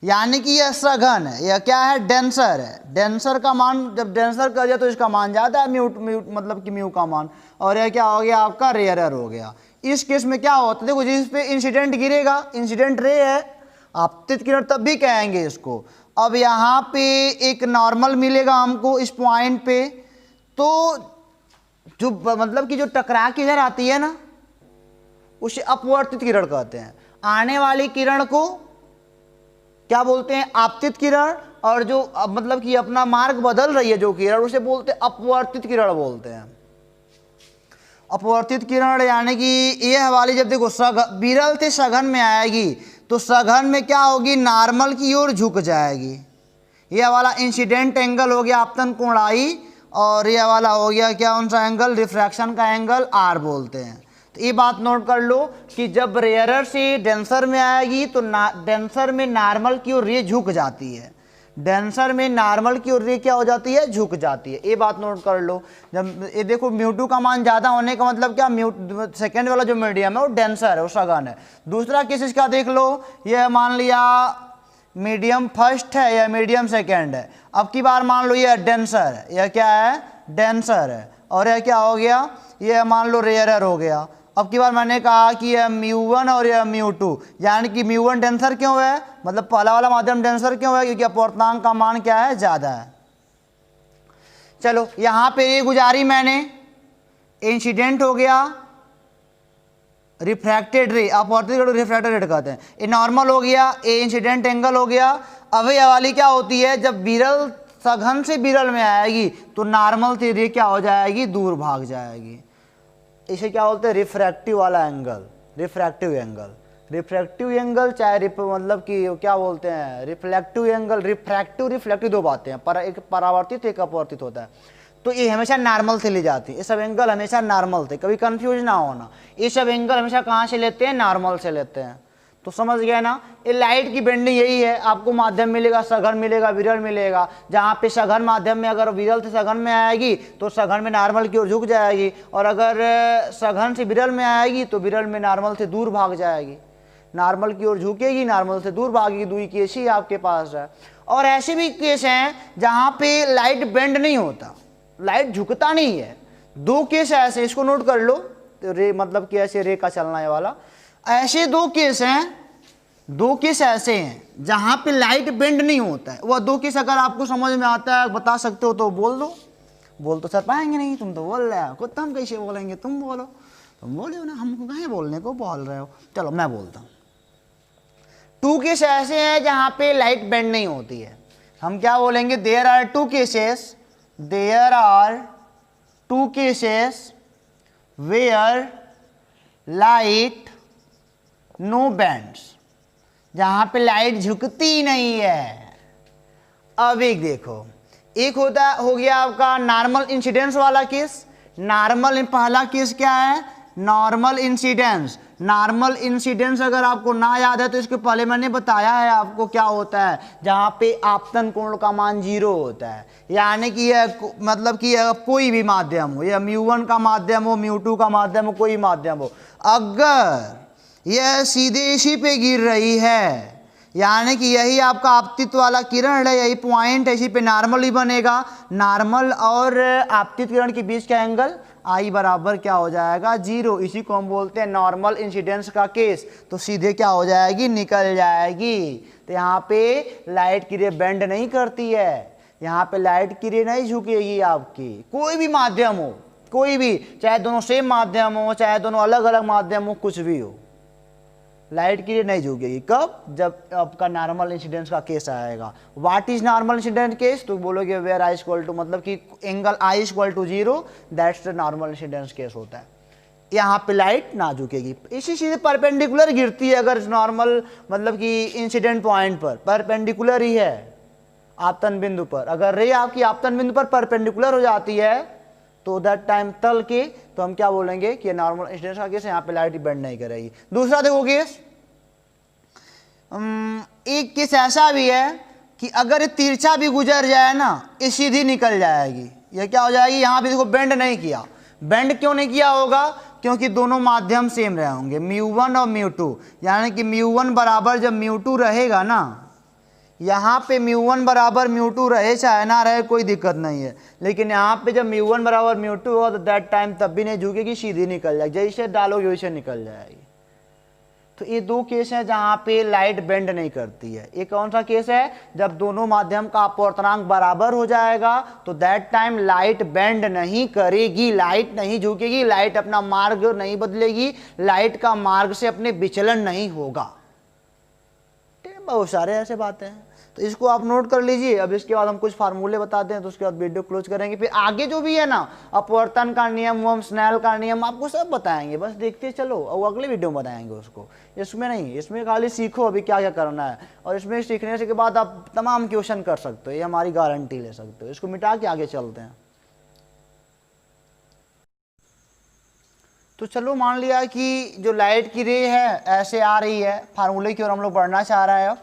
यानी कि यह सघन है, यह क्या है, डेंसर है। डेंसर का मान जब डेंसर कर दिया तो इसका मान ज़्यादा है मतलब कि म्यू का मान, और यह क्या हो गया आपका, रेयरर हो गया। इस केस में क्या होता है, देखो जिस पे इंसिडेंट गिरेगा, इंसिडेंट रे है, आपतित किरण तब भी कहेंगे इसको। अब यहाँ पे एक नॉर्मल मिलेगा हमको इस पॉइंट पे, तो जो मतलब कि जो टकरा के इधर आती है ना, उसे अपवर्तित किरण कहते हैं। आने वाली किरण को क्या बोलते हैं, आपतित किरण, और जो मतलब कि अपना मार्ग बदल रही है जो किरण, उसे बोलते हैं अपवर्तित किरण बोलते हैं। अपवर्तित किरण यानी कि यह वाली जब देखो विरल से सघन में आएगी तो सघन में क्या होगी, नार्मल की ओर झुक जाएगी। यह वाला इंसिडेंट एंगल हो गया आपतन कोण I, और यह वाला हो गया क्या, कौन सा एंगल, रिफ्रैक्शन का एंगल R बोलते हैं। तो ये बात नोट कर लो कि जब रेयरर से डेंसर में आएगी तो डेंसर में नॉर्मल की ओर रे झुक जाती है, डेंसर में नॉर्मल की ओर रे क्या हो जाती है, झुक जाती है। ये बात नोट कर लो। जब ये देखो μ2 का मान ज़्यादा होने का मतलब क्या, सेकेंड वाला जो मीडियम है वो डेंसर है, वो सघन है। दूसरा केस इसका देख लो, यह मान लिया मीडियम फर्स्ट है या मीडियम सेकेंड है। अब की बार मान लो यह डेंसर है, यह क्या है, डेंसर है, और यह क्या हो गया, यह मान लो रेयरर हो गया। अब की बार मैंने कहा कि यह μ1 और यह μ2, यानी कि μ1 डेंसर क्यों है, मतलब पहला वाला माध्यम डेंसर क्यों है, क्योंकि अपवर्तनांक का मान क्या है, ज़्यादा है। चलो यहाँ पे ये गुजारी मैंने, इंसिडेंट हो गया, रिफ्रैक्टेड रे, अपवर्तित रिफ्रैक्टेड रे कहते हैं। ये नॉर्मल हो गया, ये इंसिडेंट एंगल हो गया। अब ये वाली क्या होती है, जब विरल सघन से विरल में आएगी तो नॉर्मल से रे क्या हो जाएगी, दूर भाग जाएगी। इसे क्या बोलते हैं, रिफ्रैक्टिव वाला angle, refractive angle. Refractive angle चाहे मतलब कि क्या बोलते हैं, रिफ्लेक्टिव एंगल, रिफ्लेक्टिव दो बातें हैं, पर एक परावर्तित एक अपवर्तित होता है। तो ये हमेशा नॉर्मल से ली जाती है, ये सब एंगल हमेशा नॉर्मल थे, कभी कंफ्यूज ना होना। ये सब एंगल हमेशा कहाँ से लेते हैं, नॉर्मल से लेते हैं। तो समझ गए ना, ये लाइट की बेंडिंग यही है। आपको माध्यम मिलेगा, सघन मिलेगा, विरल मिलेगा। जहाँ पे सघन माध्यम में अगर विरल से सघन में आएगी तो सघन में नॉर्मल की ओर झुक जाएगी, और अगर सघन से विरल में आएगी तो विरल में नॉर्मल से दूर भाग जाएगी। नॉर्मल की ओर झुकेगी, नॉर्मल से दूर भागेगी। दुई केस ही आपके पास है। और ऐसे भी केस हैं जहाँ पे लाइट बेंड नहीं होता, लाइट झुकता नहीं है। दो केस ऐसे, इसको नोट कर लो, तो रे मतलब कि ऐसे रे का चलना है वाला। ऐसे दो केस हैं, दो केस ऐसे हैं जहां पे लाइट बेंड नहीं होता है। वह दो केस अगर आपको समझ में आता है, बता सकते हो तो बोल दो। बोल तो सर पाएंगे नहीं, तुम तो बोल रहे हो, खुद तो हम कैसे बोलेंगे, तुम बोलो। तुम बोले ना, हमको कहीं बोलने को बोल रहे हो। चलो मैं बोलता हूँ। टू केस ऐसे हैं जहां पे लाइट बेंड नहीं होती है। हम क्या बोलेंगे, there are two cases, there are two cases where light no bends, जहां पे लाइट झुकती नहीं है। अब एक देखो, एक हो गया आपका नॉर्मल इंसिडेंस वाला केस। नॉर्मल, पहला केस क्या है, नॉर्मल इंसिडेंस। नॉर्मल इंसिडेंस अगर आपको ना याद है तो इसके पहले मैंने बताया है आपको क्या होता है, जहां पे आपतन कोण का मान 0 होता है। यानी कि यह मतलब कि कोई भी माध्यम हो, या μ1 का माध्यम हो, μ2 का माध्यम हो, कोई माध्यम हो, अगर यह सीधे इसी पे गिर रही है, यानी कि यही आपका आपतित वाला किरण है, यही पॉइंट है, इसी पे नॉर्मल ही बनेगा। नॉर्मल और आपतित किरण के बीच का एंगल आई बराबर क्या हो जाएगा, 0। इसी को हम बोलते हैं नॉर्मल इंसिडेंस का केस। तो सीधे क्या हो जाएगी, निकल जाएगी। तो यहाँ पे लाइट की रे बेंड नहीं करती है, यहाँ पे लाइट की रे नहीं झुकेगी आपकी। कोई भी माध्यम हो, कोई भी, चाहे दोनों सेम माध्यम हो, चाहे दोनों अलग अलग माध्यम हो, कुछ भी हो, लाइट की रे नहीं झुकेगी। कब, जब आपका नॉर्मल इंसिडेंस का केस आएगा। What is normal incidence case, तो बोलोगे वेयर आई इक्वल टू, मतलब कि angle I equal to 0, that's the normal incidence case होता है। यहाँ पे लाइट ना झुकेगी, इसी सीधे परपेंडिकुलर गिरती है। अगर नॉर्मल मतलब कि इंसिडेंट पॉइंट पर परपेंडिकुलर ही है आपतन बिंदु पर, अगर रे आपकी आपतन बिंदु पर परपेंडिकुलर हो जाती है तो दैट टाइम तल के, तो हम क्या बोलेंगे कि नॉर्मल इंसिडेंस का केस, यहाँ पे लाइट बेंड नहीं करेगी। दूसरा देखो केस, एक केस ऐसा भी है कि अगर तिरछा भी गुजर जाए ना, ये सीधी निकल जाएगी। ये क्या हो जाएगी, यहाँ भी देखो बेंड नहीं किया। बेंड क्यों नहीं किया होगा, क्योंकि दोनों माध्यम सेम रहे होंगे, μ1 और μ2। यानी कि μ1 बराबर जब μ2 रहेगा ना, यहाँ पे μ1 बराबर μ2 रहे चाहे ना रहे कोई दिक्कत नहीं है, लेकिन यहाँ पे जब μ1 बराबर μ2 होगा तो दैट टाइम तब भी नहीं झुकेगी, सीधी निकल जाएगी, जैसे डालोगे वैसे निकल जाएगी। तो ये दो केस हैं जहाँ पे लाइट बेंड नहीं करती है। ये कौन सा केस है, जब दोनों माध्यम का अपवर्तनांक बराबर हो जाएगा तो दैट टाइम लाइट बेंड नहीं करेगी, लाइट नहीं झुकेगी, लाइट अपना मार्ग नहीं बदलेगी, लाइट का मार्ग से अपने विचलन नहीं होगा। बहुत सारे ऐसे बातें हैं, तो इसको आप नोट कर लीजिए। अब इसके बाद हम कुछ फार्मूले बताते हैं, तो उसके बाद वीडियो क्लोज करेंगे। फिर आगे जो भी है ना, अपवर्तन का नियम, स्नेल का नियम, आपको सब बताएंगे, बस देखते चलो, और अगले वीडियो में बताएंगे उसको। इसमें नहीं, इसमें खाली सीखो अभी क्या क्या करना है, और इसमें सीखने के बाद आप तमाम क्वेश्चन कर सकते हो, ये हमारी गारंटी ले सकते हो। इसको मिटा के आगे चलते हैं। तो चलो, मान लिया कि जो लाइट की रे है ऐसे आ रही है, फार्मूले की ओर हम लोग बढ़ना चाह रहे हैं।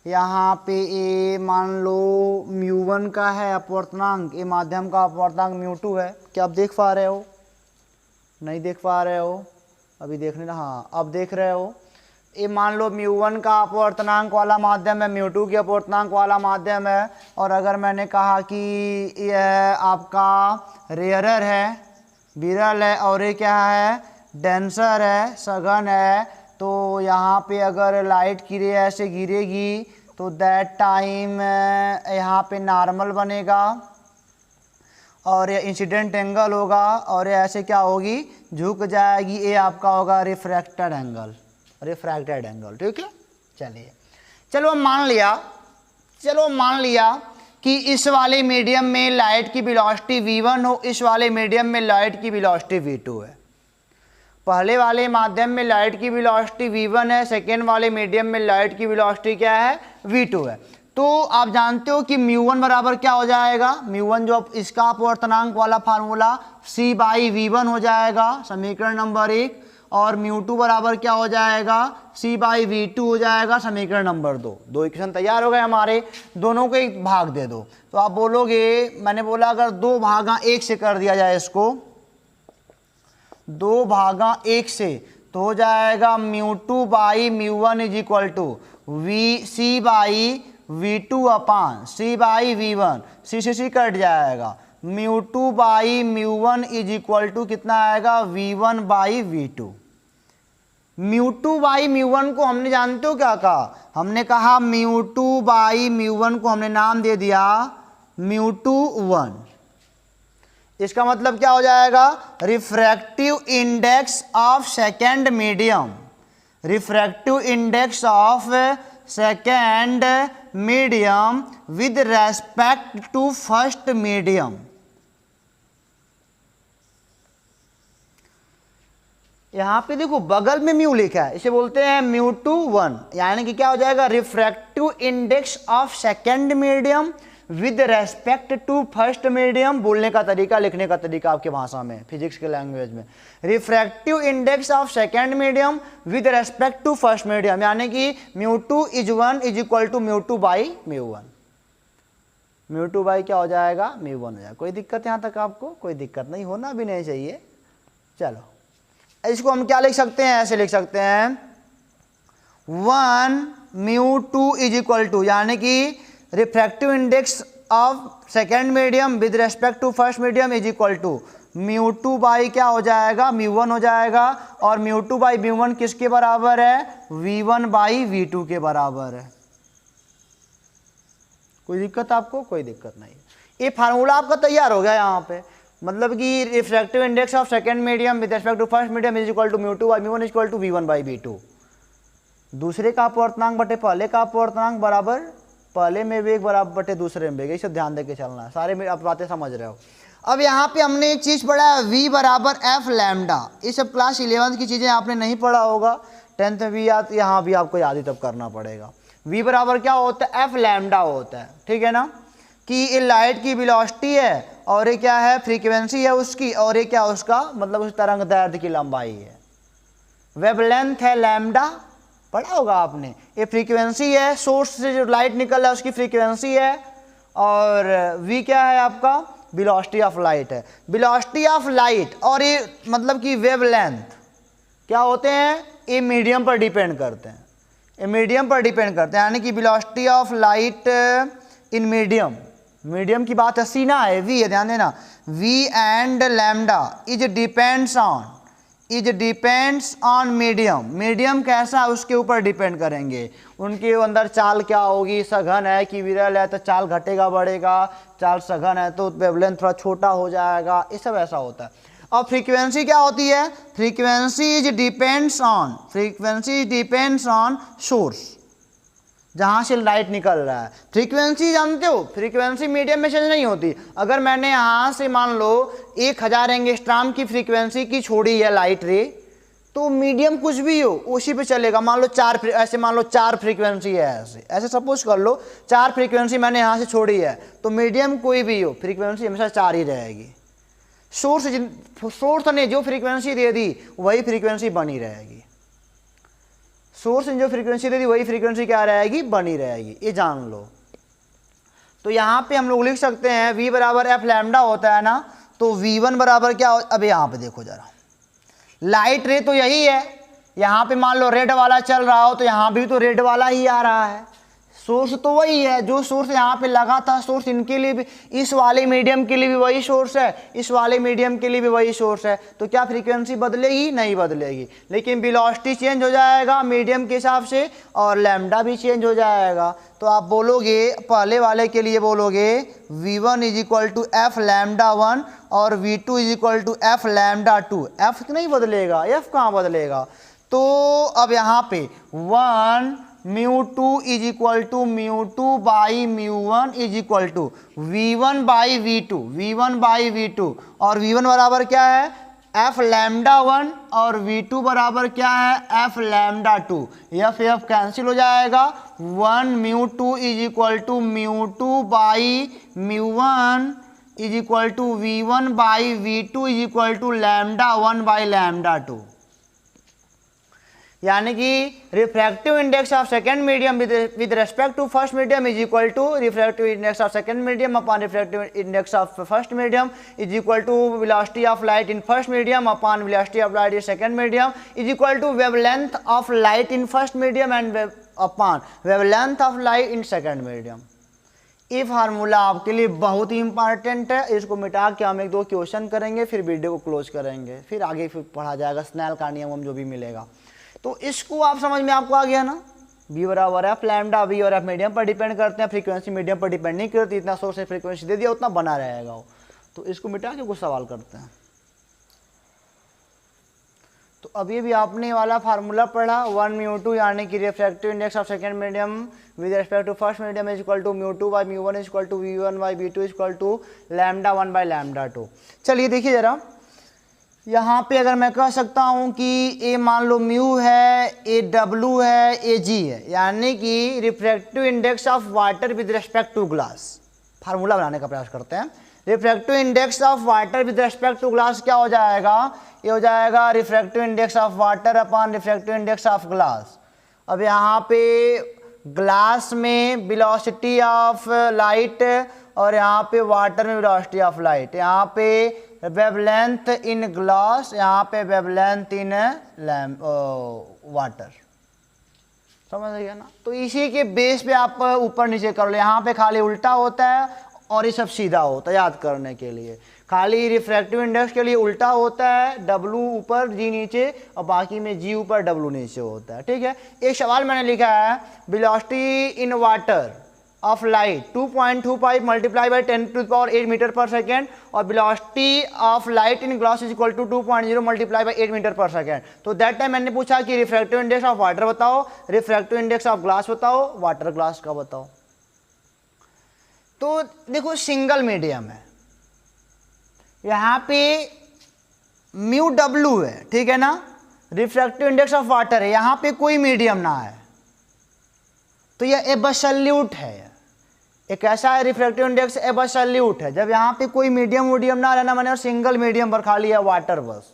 यहाँ पे ए मान लो μ1 का है अपवर्तनांक, ए माध्यम का अपवर्तनांक μ2 है। क्या आप देख पा रहे हो, नहीं देख पा रहे हो, अभी देखने ना, हाँ अब देख रहे हो। ए मान लो μ1 का अपवर्तनांक वाला माध्यम है, μ2 के अपवर्तनांक वाला माध्यम है। और अगर मैंने कहा कि यह आपका रेयरर है, विरल है, और ये क्या है, डेंसर है, सघन है, तो यहाँ पे अगर लाइट की रे ऐसे गिरेगी तो दैट टाइम यहाँ पे नॉर्मल बनेगा, और ये इंसिडेंट एंगल होगा, और ये ऐसे क्या होगी, झुक जाएगी। ये आपका होगा रिफ्रैक्टेड एंगल, रिफ्रैक्टेड एंगल, ठीक है। चलिए, चलो मान लिया कि इस वाले मीडियम में लाइट की वेलोसिटी v1 हो, इस वाले मीडियम में लाइट की वेलोसिटी v2 है। पहले वाले माध्यम में लाइट की वेलोसिटी v1 है, सेकेंड वाले मीडियम में लाइट की वेलोसिटी क्या है, v2 है। तो आप जानते हो कि μ1 बराबर क्या हो जाएगा, μ1 जो इसका अपवर्तनांक वाला फार्मूला c/v1 हो जाएगा, समीकरण नंबर 1, और μ2 बराबर क्या हो जाएगा, c/v2 हो जाएगा, समीकरण नंबर 2। दो इक्वेशन तैयार हो गए हमारे, दोनों को एक भाग दे दो। तो आप बोलोगे, मैंने बोला अगर 2 भागा 1 से कर दिया जाए इसको, 2 भागा 1 से, तो हो जाएगा μ2/μ1 is equal to c/v2 upon c/v1, c से c कट जाएगा, μ2/μ1 इज इक्वल टू कितना आएगा, v1/v2। μ2/μ1 को हमने जानते हो क्या कहा, हमने कहा μ2/μ1 को हमने नाम दे दिया μ2 1। इसका मतलब क्या हो जाएगा, refractive index of second medium, refractive index of second medium with respect to first medium. यहाँ पे देखो बगल में म्यू लिखा है, इसे बोलते हैं μ2 1, यानी कि क्या हो जाएगा, refractive index of second medium with respect to first medium. बोलने का तरीका, लिखने का तरीका आपके भाषा में, फिजिक्स के लैंग्वेज में, refractive index of second medium with respect to first medium, यानी कि μ2 = 1 = μ2 / μ1। μ2 बाई क्या हो जाएगा, μ1 हो जाएगा। कोई दिक्कत यहाँ तक आपको? कोई दिक्कत नहीं, होना भी नहीं चाहिए। चलो इसको हम क्या लिख सकते हैं, ऐसे लिख सकते हैं 1 μ2 = यानी कि refractive index of second medium with respect to first medium = μ2 by क्या हो जाएगा, μ1 हो जाएगा। और μ2 बाई μ1 किसके बराबर है, v1 बाई v2 के बराबर है। कोई दिक्कत आपको? कोई दिक्कत नहीं। ये फार्मूला आपका तैयार हो गया यहाँ पे, मतलब कि refractive index of second medium with respect to first medium = μ2 by μ1 = v1 by v2। दूसरे का अपवर्तनांक बटे पहले का अपवर्तनांक बराबर पहले में वेग बराबर बटे दूसरे में वेग। ये सब ध्यान देके चलना है, सारे में आप बातें समझ रहे हो। अब यहाँ पे हमने एक चीज़ पढ़ा है, v बराबर f लैम्डा। ये सब क्लास 11 की चीज़ें आपने नहीं पढ़ा होगा, 10th में भी याद, यहाँ भी आपको याद ही तब करना पड़ेगा। v बराबर क्या होता है, f लैम्डा होता है, ठीक है ना, कि ये लाइट की वेलोसिटी है और ये क्या है, फ्रीक्वेंसी है उसकी, और ये क्या उसका मतलब उस तरंग दैर्ध्य की लंबाई है। वेवलेंथ है लैम्डा, पढ़ा होगा आपने। ये फ्रीक्वेंसी है, सोर्स से जो लाइट निकल रहा है उसकी फ्रीक्वेंसी है। और v क्या है आपका, वेलोसिटी ऑफ लाइट है। वेलोसिटी ऑफ लाइट और ये मतलब कि वेवलेंथ क्या होते हैं, ये मीडियम पर डिपेंड करते हैं, ये मीडियम पर डिपेंड करते हैं। यानी कि velocity of light in medium, medium की बात है, सीना है, v है, ध्यान देना, v and lambda is depends on medium. Medium कैसा है उसके ऊपर डिपेंड करेंगे, उनके अंदर चाल क्या होगी, सघन है कि विरल है तो चाल घटेगा बढ़ेगा, चाल सघन है तो वेवलेंथ थोड़ा छोटा हो जाएगा, ये सब ऐसा होता है। और फ्रीक्वेंसी क्या होती है, फ्रीक्वेंसी डिपेंड्स ऑन सोर्स, जहाँ से लाइट निकल रहा है। फ्रीक्वेंसी जानते हो, फ्रीक्वेंसी मीडियम में चेंज नहीं होती। अगर मैंने यहाँ से मान लो 1000 एंगस्ट्रॉम की फ्रीक्वेंसी की छोड़ी है लाइट रे, तो मीडियम कुछ भी हो उसी पे चलेगा। मान लो 4 फ्रीक्वेंसी है, ऐसे सपोज कर लो 4 फ्रीक्वेंसी मैंने यहाँ से छोड़ी है, तो मीडियम कोई भी हो फ्रीक्वेंसी हमेशा 4 ही रहेगी। सोर्स ने जो फ्रीक्वेंसी दे दी वही फ्रीक्वेंसी बनी रहेगी, सोर्स ने जो फ्रीक्वेंसी दे दी वही फ्रीक्वेंसी क्या रहेगी, बनी रहेगी, ये जान लो। तो यहाँ पे हम लोग लिख सकते हैं v बराबर f लैम्डा होता है ना, तो v1 बराबर क्या हो, अब यहाँ पे देखो जरा, लाइट रे तो यही है, यहाँ पे मान लो रेड वाला चल रहा हो तो यहाँ भी तो रेड वाला ही आ रहा है, सोर्स तो वही है, जो सोर्स यहाँ पे लगा था सोर्स इनके लिए भी, इस वाले मीडियम के लिए भी वही सोर्स है, इस वाले मीडियम के लिए भी वही सोर्स है। तो क्या फ्रीक्वेंसी बदलेगी, नहीं बदलेगी, लेकिन वेलोसिटी चेंज हो जाएगा मीडियम के हिसाब से और लैम्डा भी चेंज हो जाएगा। तो आप बोलोगे पहले वाले के लिए बोलोगे v1 = f लैम्डा 1 और v2 = f लैम्डा 2। f नहीं बदलेगा, f कहाँ बदलेगा। तो अब यहाँ पे 1 μ2 = μ2 बाई μ1 = v1 बाई v2 और v1 बराबर क्या है, f लैम्डा 1 और v2 बराबर क्या है, f लैम्डा 2। f कैंसिल हो जाएगा, 1 μ2 = μ2 by μ1 = v1 by v2 = lambda 1 by lambda 2। यानी कि refractive index of second medium with respect to first medium = refractive index of second medium upon refractive index of first medium = velocity of light in first medium upon velocity of light in second medium = wavelength of light in first medium and upon wavelength of light in second medium. ये formula आपके लिए बहुत ही important है, इसको मिटा के हम 1-2 question करेंगे, फिर वीडियो को क्लोज करेंगे, फिर आगे पढ़ा जाएगा स्नेल का नियम जो भी मिलेगा। तो इसको आप समझ में आपको आ गया ना, v बराबर f लैम्डा, v और f मीडियम पर डिपेंड करते हैं, फ्रीक्वेंसी मीडियम पर डिपेंड नहीं करती, इतना सोर्स से फ्रीक्वेंसी दे दिया उतना बना रहेगा वो। तो इसको मिटा के कुछ सवाल करते हैं। तो अभी भी आपने वाला फार्मूला पढ़ा 1 μ2 यानी कि refractive index of second medium with respect to first medium = μ2 by μ1 = v1 by v2 = lambda 1 by lambda 2। चलिए देखिए जरा, यहाँ पे अगर मैं कह सकता हूँ कि ए मान लो म्यू है, ए डब्लू है, ए जी है, यानी कि refractive index of water with respect to glass. Formula बनाने का प्रयास करते हैं। Refractive index of water with respect to glass क्या हो जाएगा, ये हो जाएगा refractive index of water upon refractive index of glass. अब यहाँ पे ग्लास में वेलोसिटी ऑफ लाइट और यहाँ पे वाटर में वेलोसिटी ऑफ लाइट, यहाँ पे वेवलेंथ इन ग्लास, यहाँ पे वेवलेंथ इन वाटर। समझ गया ना। तो इसी के बेस पे आप ऊपर नीचे कर लो। यहाँ पे खाली उल्टा होता है और ये सब सीधा होता है, याद करने के लिए। खाली रिफ्रैक्टिव इंडेक्स के लिए उल्टा होता है, डब्लू ऊपर जी नीचे, और बाकी में जी ऊपर डब्लू नीचे होता है। ठीक है। एक सवाल मैंने लिखा है, velocity in water of light 2.25 multiply by 10⁸ metre per second, और velocity of light in glass is equal to 2.0 multiply by 8 metre per second. तो दैट टाइम मैंने पूछा कि रिफ्रैक्टिव इंडेक्स ऑफ वाटर बताओ, रिफ्रैक्टिव इंडेक्स ऑफ ग्लास बताओ, water glass का बताओ। तो देखो सिंगल मीडियम है, यहाँ पे म्यू डब्लू है, ठीक है ना। रिफ्रैक्टिव इंडेक्स ऑफ वाटर है, यहाँ पे कोई मीडियम ना है, तो यह एब्सोल्यूट है। एक ऐसा है रिफ्रैक्टिव इंडेक्स एब्सोल्यूट है, जब यहाँ पे कोई मीडियम ना रहना, मैंने सिंगल मीडियम पर खाली है वाटर बस।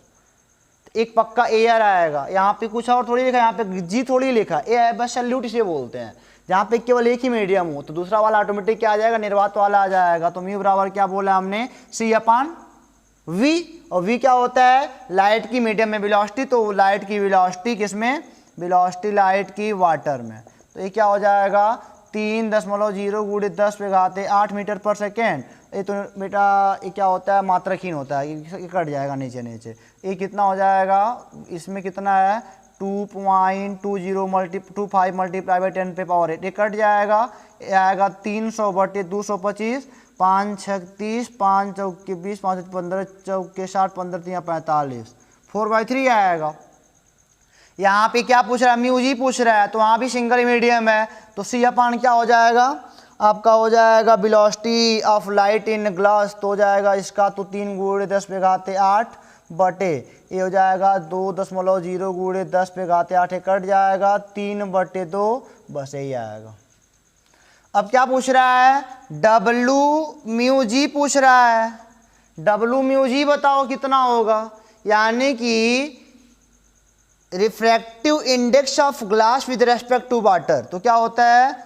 एक पक्का एयर आएगा, यहाँ पे कुछ और थोड़ी लिखा, यहाँ पे जी थोड़ी लिखा, ये एब्सोल्यूट इसे बोलते हैं। जहाँ पे केवल एक ही मीडियम हो तो दूसरा वाला ऑटोमेटिक क्या आ जाएगा, निर्वात वाला आ जाएगा। तो म्यू बराबर क्या बोला हमने, सी अपॉन वी, और वी क्या होता है, लाइट की मीडियम में वेलोसिटी, तो लाइट की वेलोसिटी किसमें, वेलोसिटी लाइट की वाटर में। तो ये क्या हो जाएगा, 3.0 गुणे 10⁸ मीटर पर सेकेंड। ये तो बेटा ये क्या होता है, मात्रहीन होता है, ये कट जाएगा नीचे नीचे। ये कितना हो जाएगा, इसमें कितना है 2.25 मल्टीप्लाई बाई 10⁸, ये कट जाएगा, ये आएगा 300/225, 5 × 30, 5 × 20, 5 × 15, 4 × 60, 15 × 45, 4/3 आएगा। यहाँ पे क्या पूछ रहा है, म्यू जी पूछ रहा है, तो वहाँ भी सिंगल मीडियम है, तो सी अपॉन क्या हो जाएगा आपका, हो जाएगा velocity of light in glass, तो हो जाएगा इसका तो 3 × 10⁸ बटे, ये हो जाएगा 2.0 × 10⁸, कट जाएगा 3/2, बस यही आएगा। अब क्या पूछ रहा है, डब्लू म्यू जी पूछ रहा है, डब्लू म्यू जी बताओ कितना होगा, यानी कि refractive index of glass with respect to water. तो क्या होता है,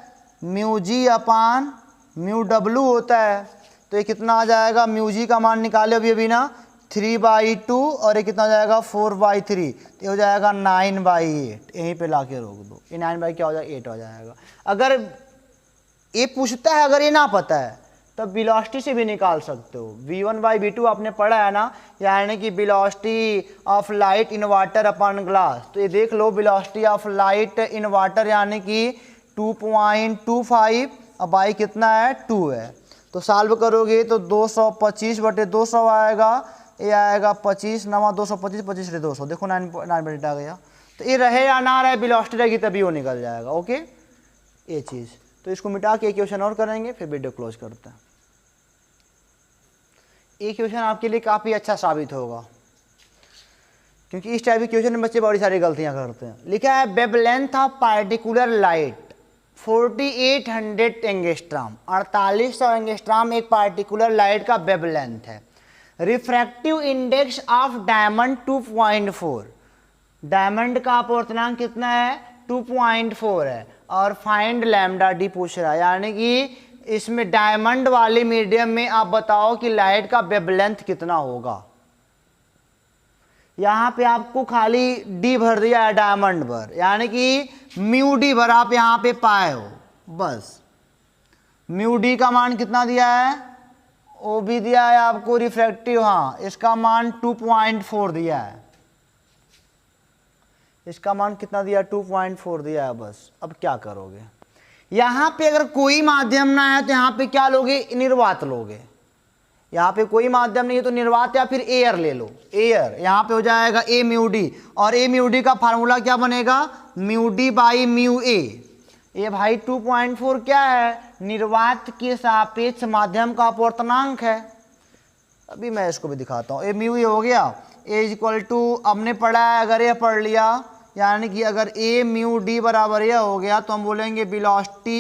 mu G upon mu W होता है। तो ये कितना आ जाएगा, म्यू जी का मान निकाले अभी ना, 3/2, और ये कितना हो जाएगा 4/3, तो ये हो जाएगा 9/8। यहीं पे लाके रोक दो, ये 9 क्या हो जाएगा, 8 हो जाएगा। अगर ये पूछता है, अगर ये ना पता है तब वेलोसिटी से भी निकाल सकते हो। v1/v2 आपने पढ़ा है ना, यानी कि velocity of light in water upon glass. तो ये देख लो, velocity of light in water यानी कि 2.25, अब बाई कितना है 2 है, तो सॉल्व करोगे तो 225/200 आएगा, ये आएगा 25 9 225, 25 × 200, देखो 9 आ गया। तो ये रहे या ना रहे, वेलोसिटी रहेगी तभी वो निकल जाएगा। ओके, ये चीज़। तो इसको मिटा के एक क्वेश्चन और करेंगे, फिर वीडियो क्लोज करते हैं। एक क्वेश्चन आपके लिए काफ़ी अच्छा साबित होगा, क्योंकि इस टाइप के क्वेश्चन में बच्चे बड़ी सारी गलतियां करते हैं। लिखा है wavelength of particular light 4800 angstrom, 4800 angstrom एक पार्टिकुलर लाइट का वेवलेंथ है। Refractive index of diamond 2.4, diamond का अपवर्तनांक कितना है 2.4 है, और फाइंड लैम्डा डी पूछ रहा है, यानी कि इसमें डायमंड वाले मीडियम में आप बताओ कि लाइट का वेवलेंथ कितना होगा। यहाँ पे आपको खाली डी भर दिया है डायमंड पर, यानी कि म्यू डी भर आप यहाँ पे पाए हो, बस म्यू डी का मान कितना दिया है, वो भी दिया है आपको रिफ्रैक्टिव, हाँ इसका मान 2.4 दिया है, इसका मान कितना दिया 2.4 दिया है बस। अब क्या करोगे, यहाँ पे अगर कोई माध्यम ना है तो यहाँ पे क्या लोगे, निर्वात लोगे। यहाँ पे कोई माध्यम नहीं है तो निर्वात या फिर एयर ले लो, एयर। यहाँ पे हो जाएगा ए म्यू डी, और ए म्यू डी का फार्मूला क्या बनेगा, mu D by mu A. ये भाई 2.4 क्या है, निर्वात के सापेक्ष माध्यम का अपवर्तनांक है। अभी मैं इसको भी दिखाता हूँ। ए म्यू ये हो गया, ए इज इक्वल टू, हमने पढ़ा है, अगर ये पढ़ लिया यानी कि अगर ए म्यू डी बराबर यह हो गया तो हम बोलेंगे वेलोसिटी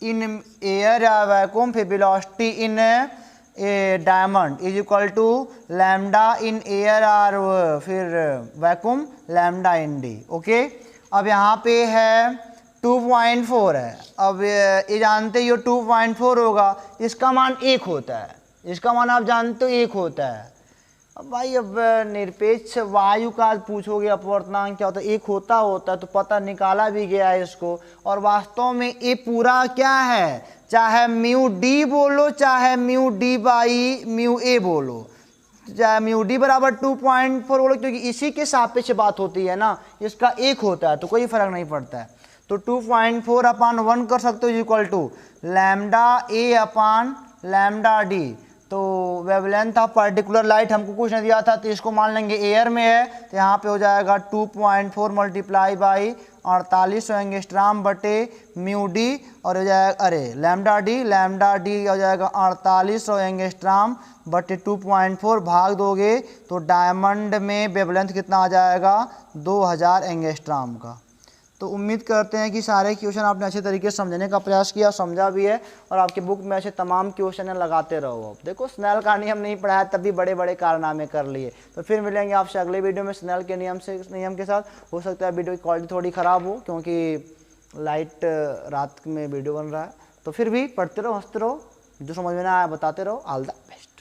इन एयर या वैक्यूम, फिर velocity in a diamond is equal to lambda in air और फिर vacuum lambda in D. Okay, अब यहाँ पे है 2.4 है। अब ये जानते ही हो 2.4 होगा, इसका मान 1 होता है, इसका मान आप जानते हो 1 होता है। अब भाई अब निरपेक्ष वायु का पूछोगे अपवर्तनांक क्या होता है, 1 होता है तो पता निकाला भी गया है इसको। और वास्तव में ये पूरा क्या है, चाहे म्यू डी बोलो चाहे mu D by mu A बोलो, चाहे म्यू डी बराबर 2.4 बोलो, क्योंकि इसी के सापेक्ष बात होती है ना, इसका 1 होता है तो कोई फर्क नहीं पड़ता है। तो 2.4 अपान 1 कर सकते हो equal to lambda A upon lambda D. तो वेवलेंथ ऑफ पर्टिकुलर लाइट हमको कुछ नहीं दिया था तो इसको मान लेंगे एयर में है, तो यहाँ पे हो जाएगा 2.4 मल्टीप्लाई बाई 4800 एंगस्ट्राम बटे म्यू डी, और हो जाएगा अरे लैम्डा डी हो जाएगा 4800 एंगस्ट्राम बटे 2.4 भाग दोगे तो डायमंड में वेवलेंथ कितना आ जाएगा 2000 एंगस्ट्राम का। तो उम्मीद करते हैं कि सारे क्वेश्चन आपने अच्छे तरीके से समझने का प्रयास किया, समझा भी है, और आपके बुक में ऐसे तमाम क्वेश्चन लगाते रहो। अब देखो स्नेल का नियम नहीं पढ़ाया तब भी बड़े बड़े कारनामे कर लिए। तो फिर मिलेंगे आपसे अगले वीडियो में स्नेल के नियम के साथ। हो सकता है वीडियो की क्वालिटी थोड़ी ख़राब हो क्योंकि लाइट रात में वीडियो बन रहा है, तो फिर भी पढ़ते रहो, हंसते रहो, जो समझ में ना आया बताते रहो। All the best.